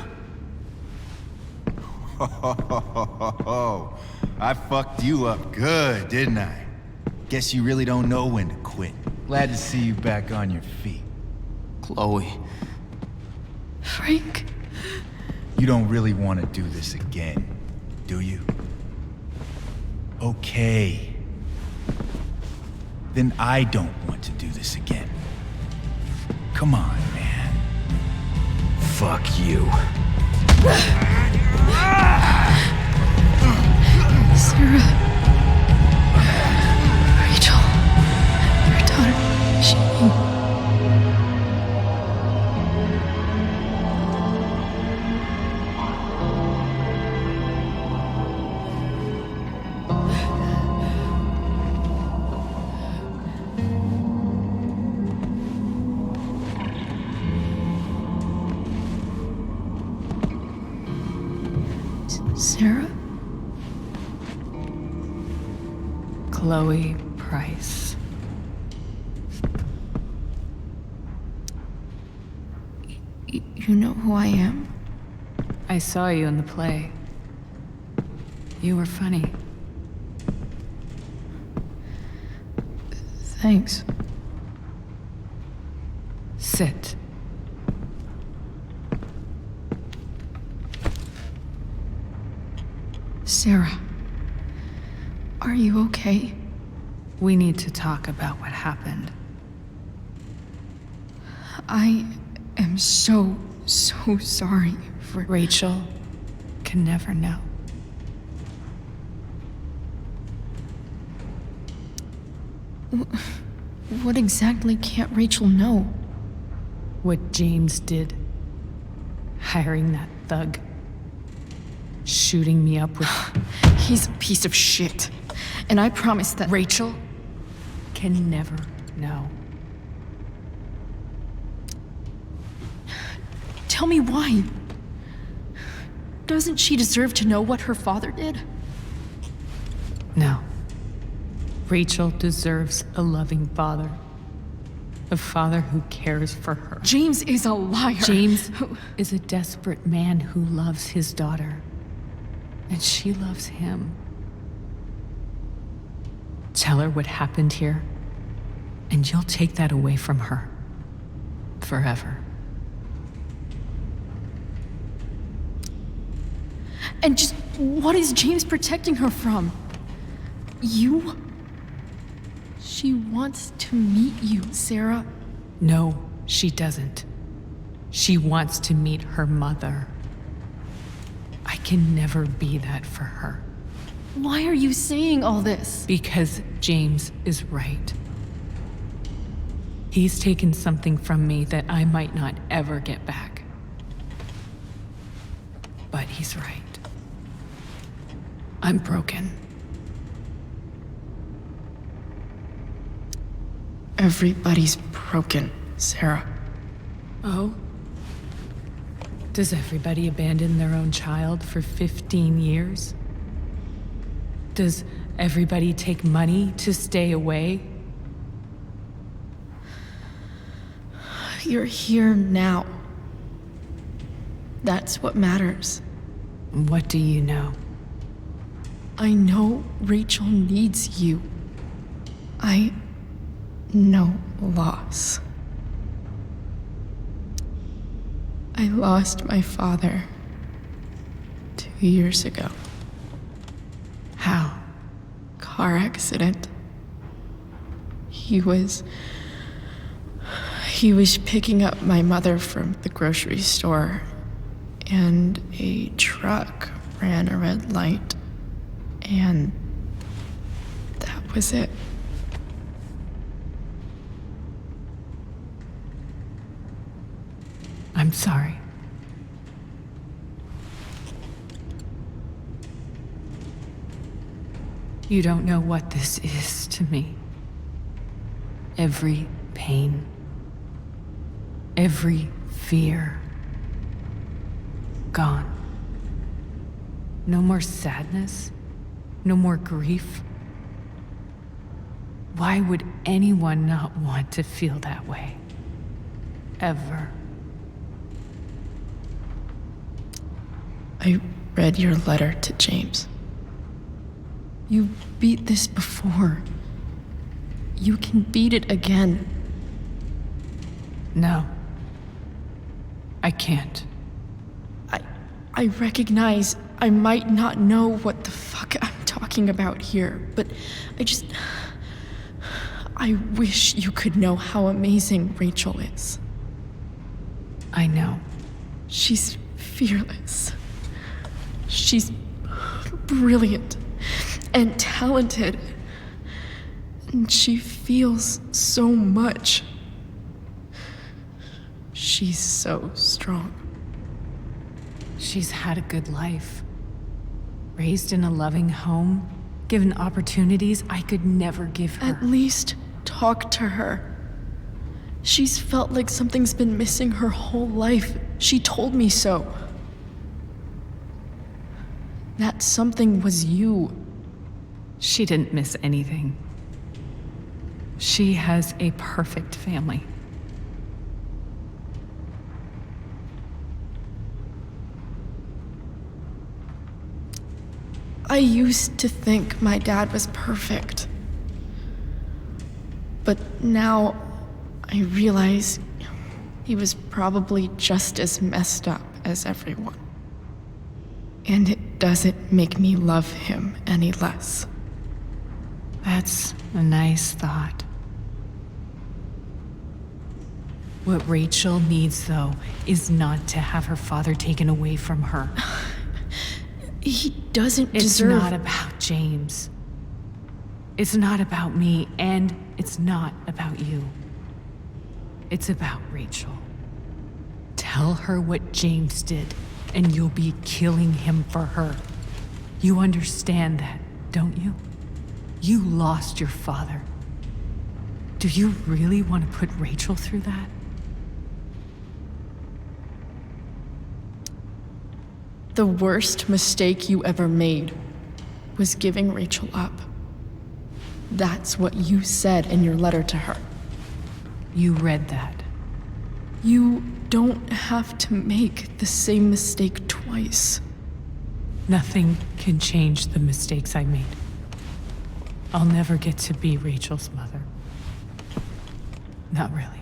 I fucked you up good, didn't I? Guess you really don't know when to quit. Glad to see you back on your feet. Chloe. Frank. You don't really want to do this again, do you? Okay. Then I don't want to do this again. Come on, man. Fuck you. Sarah. Rachel. Your daughter. She... Sarah? Chloe Price. You know who I am? I saw you in the play. You were funny. Thanks. Sit. Sarah, are you okay? We need to talk about what happened. I am so sorry for... Rachel can never know. What exactly can't Rachel know? What James did. Hiring that thug. Shooting me up with... He's a piece of shit. And I promise that... Rachel can never know. Tell me why. Doesn't she deserve to know what her father did? No. Rachel deserves a loving father. A father who cares for her. James is a liar. James is a desperate man who loves his daughter. And she loves him. Tell her what happened here, and you'll take that away from her. Forever. And just what is James protecting her from? You? She wants to meet you, Sarah. No, she doesn't. She wants to meet her mother. I can never be that for her. Why are you saying all this? Because James is right. He's taken something from me that I might not ever get back. But he's right. I'm broken. Everybody's broken, Sarah. Oh? Does everybody abandon their own child for 15 years? Does everybody take money to stay away? You're here now. That's what matters. What do you know? I know Rachel needs you. I know loss. I lost my father 2 years ago. How? Car accident. He was picking up my mother from the grocery store, and a truck ran a red light, and that was it. I'm sorry. You don't know what this is to me. Every pain, every fear, gone. No more sadness, no more grief. Why would anyone not want to feel that way? Ever. I read your letter to James. You beat this before. You can beat it again. No. I can't. I recognize I might not know what the fuck I'm talking about here, but I wish you could know how amazing Rachel is. I know. She's fearless. She's brilliant and talented. And she feels so much. She's so strong. She's had a good life. Raised in a loving home, given opportunities I could never give her. At least talk to her. She's felt like something's been missing her whole life. She told me so. that something was you. She didn't miss anything. She has a perfect family. I used to think my dad was perfect. But now I realize he was probably just as messed up as everyone. And it doesn't make me love him any less. That's a nice thought. What Rachel needs, though, is not to have her father taken away from her. He doesn't It's deserve... not about James. It's not about me, and it's not about you. It's about Rachel. Tell her what James did, and you'll be killing him for her. You understand that, don't you? You lost your father. Do you really want to put Rachel through that? The worst mistake you ever made was giving Rachel up. That's what you said in your letter to her. You read that. You don't have to make the same mistake twice. Nothing can change the mistakes I made. I'll never get to be Rachel's mother. Not really.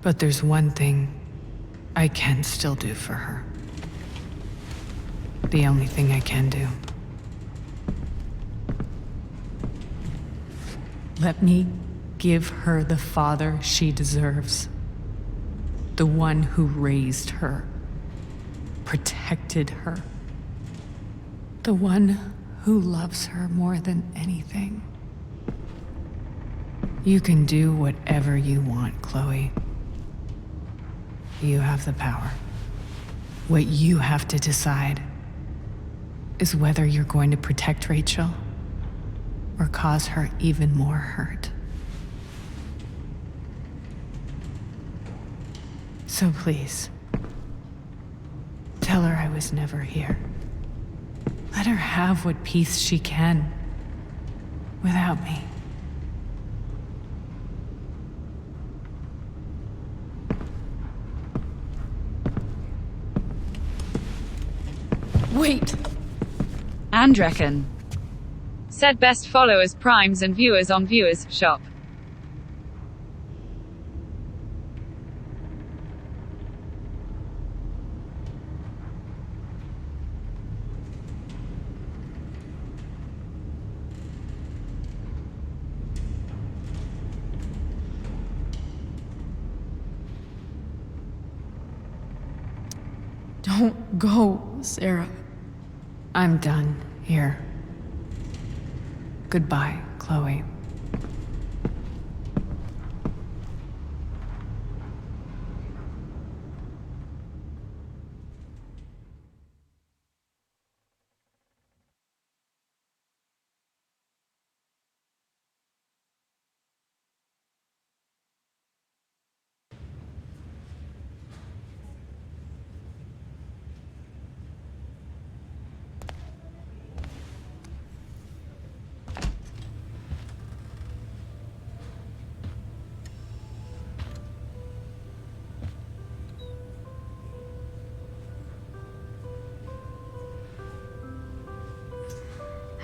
But there's one thing I can still do for her. The only thing I can do. Let me give her the father she deserves. The one who raised her, protected her. The one who loves her more than anything. You can do whatever you want, Chloe. You have the power. What you have to decide is whether you're going to protect Rachel or cause her even more hurt. So please, tell her I was never here. Let her have what peace she can without me. Wait! Andrechen. Said best followers, primes, and viewers on Viewers Shop. Don't go, Sarah. I'm done here. Goodbye, Chloe.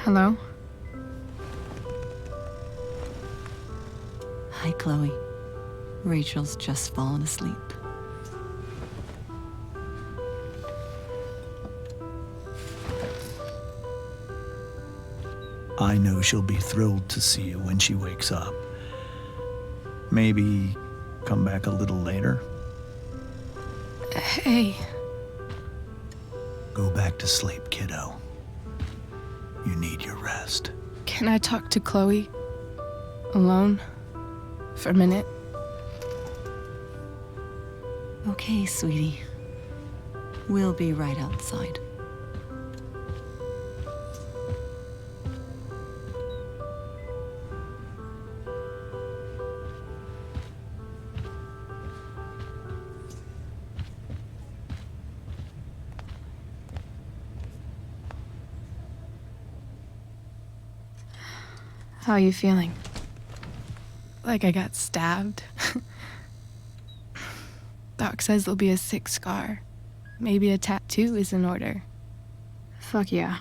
Hello? Hi, Chloe. Rachel's just fallen asleep. I know she'll be thrilled to see you when she wakes up. Maybe come back a little later? Hey. Go back to sleep, kiddo. You need your rest. Can I talk to Chloe? Alone? For a minute? Okay, sweetie. We'll be right outside. How are you feeling? Like I got stabbed. Doc says there'll be a sick scar. Maybe a tattoo is in order. Fuck yeah.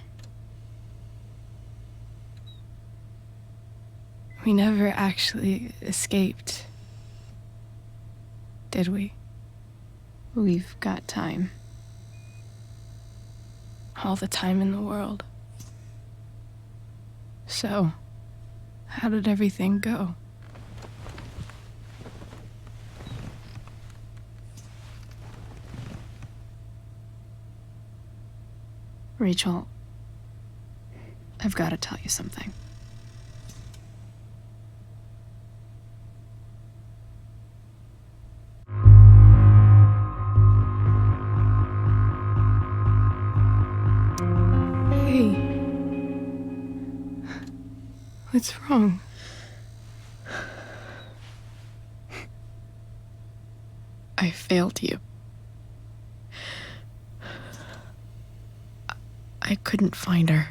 We never actually escaped, did we? We've got time. All the time in the world. So, how did everything go? Rachel, I've got to tell you something. Hey. What's wrong? I failed you. I couldn't find her.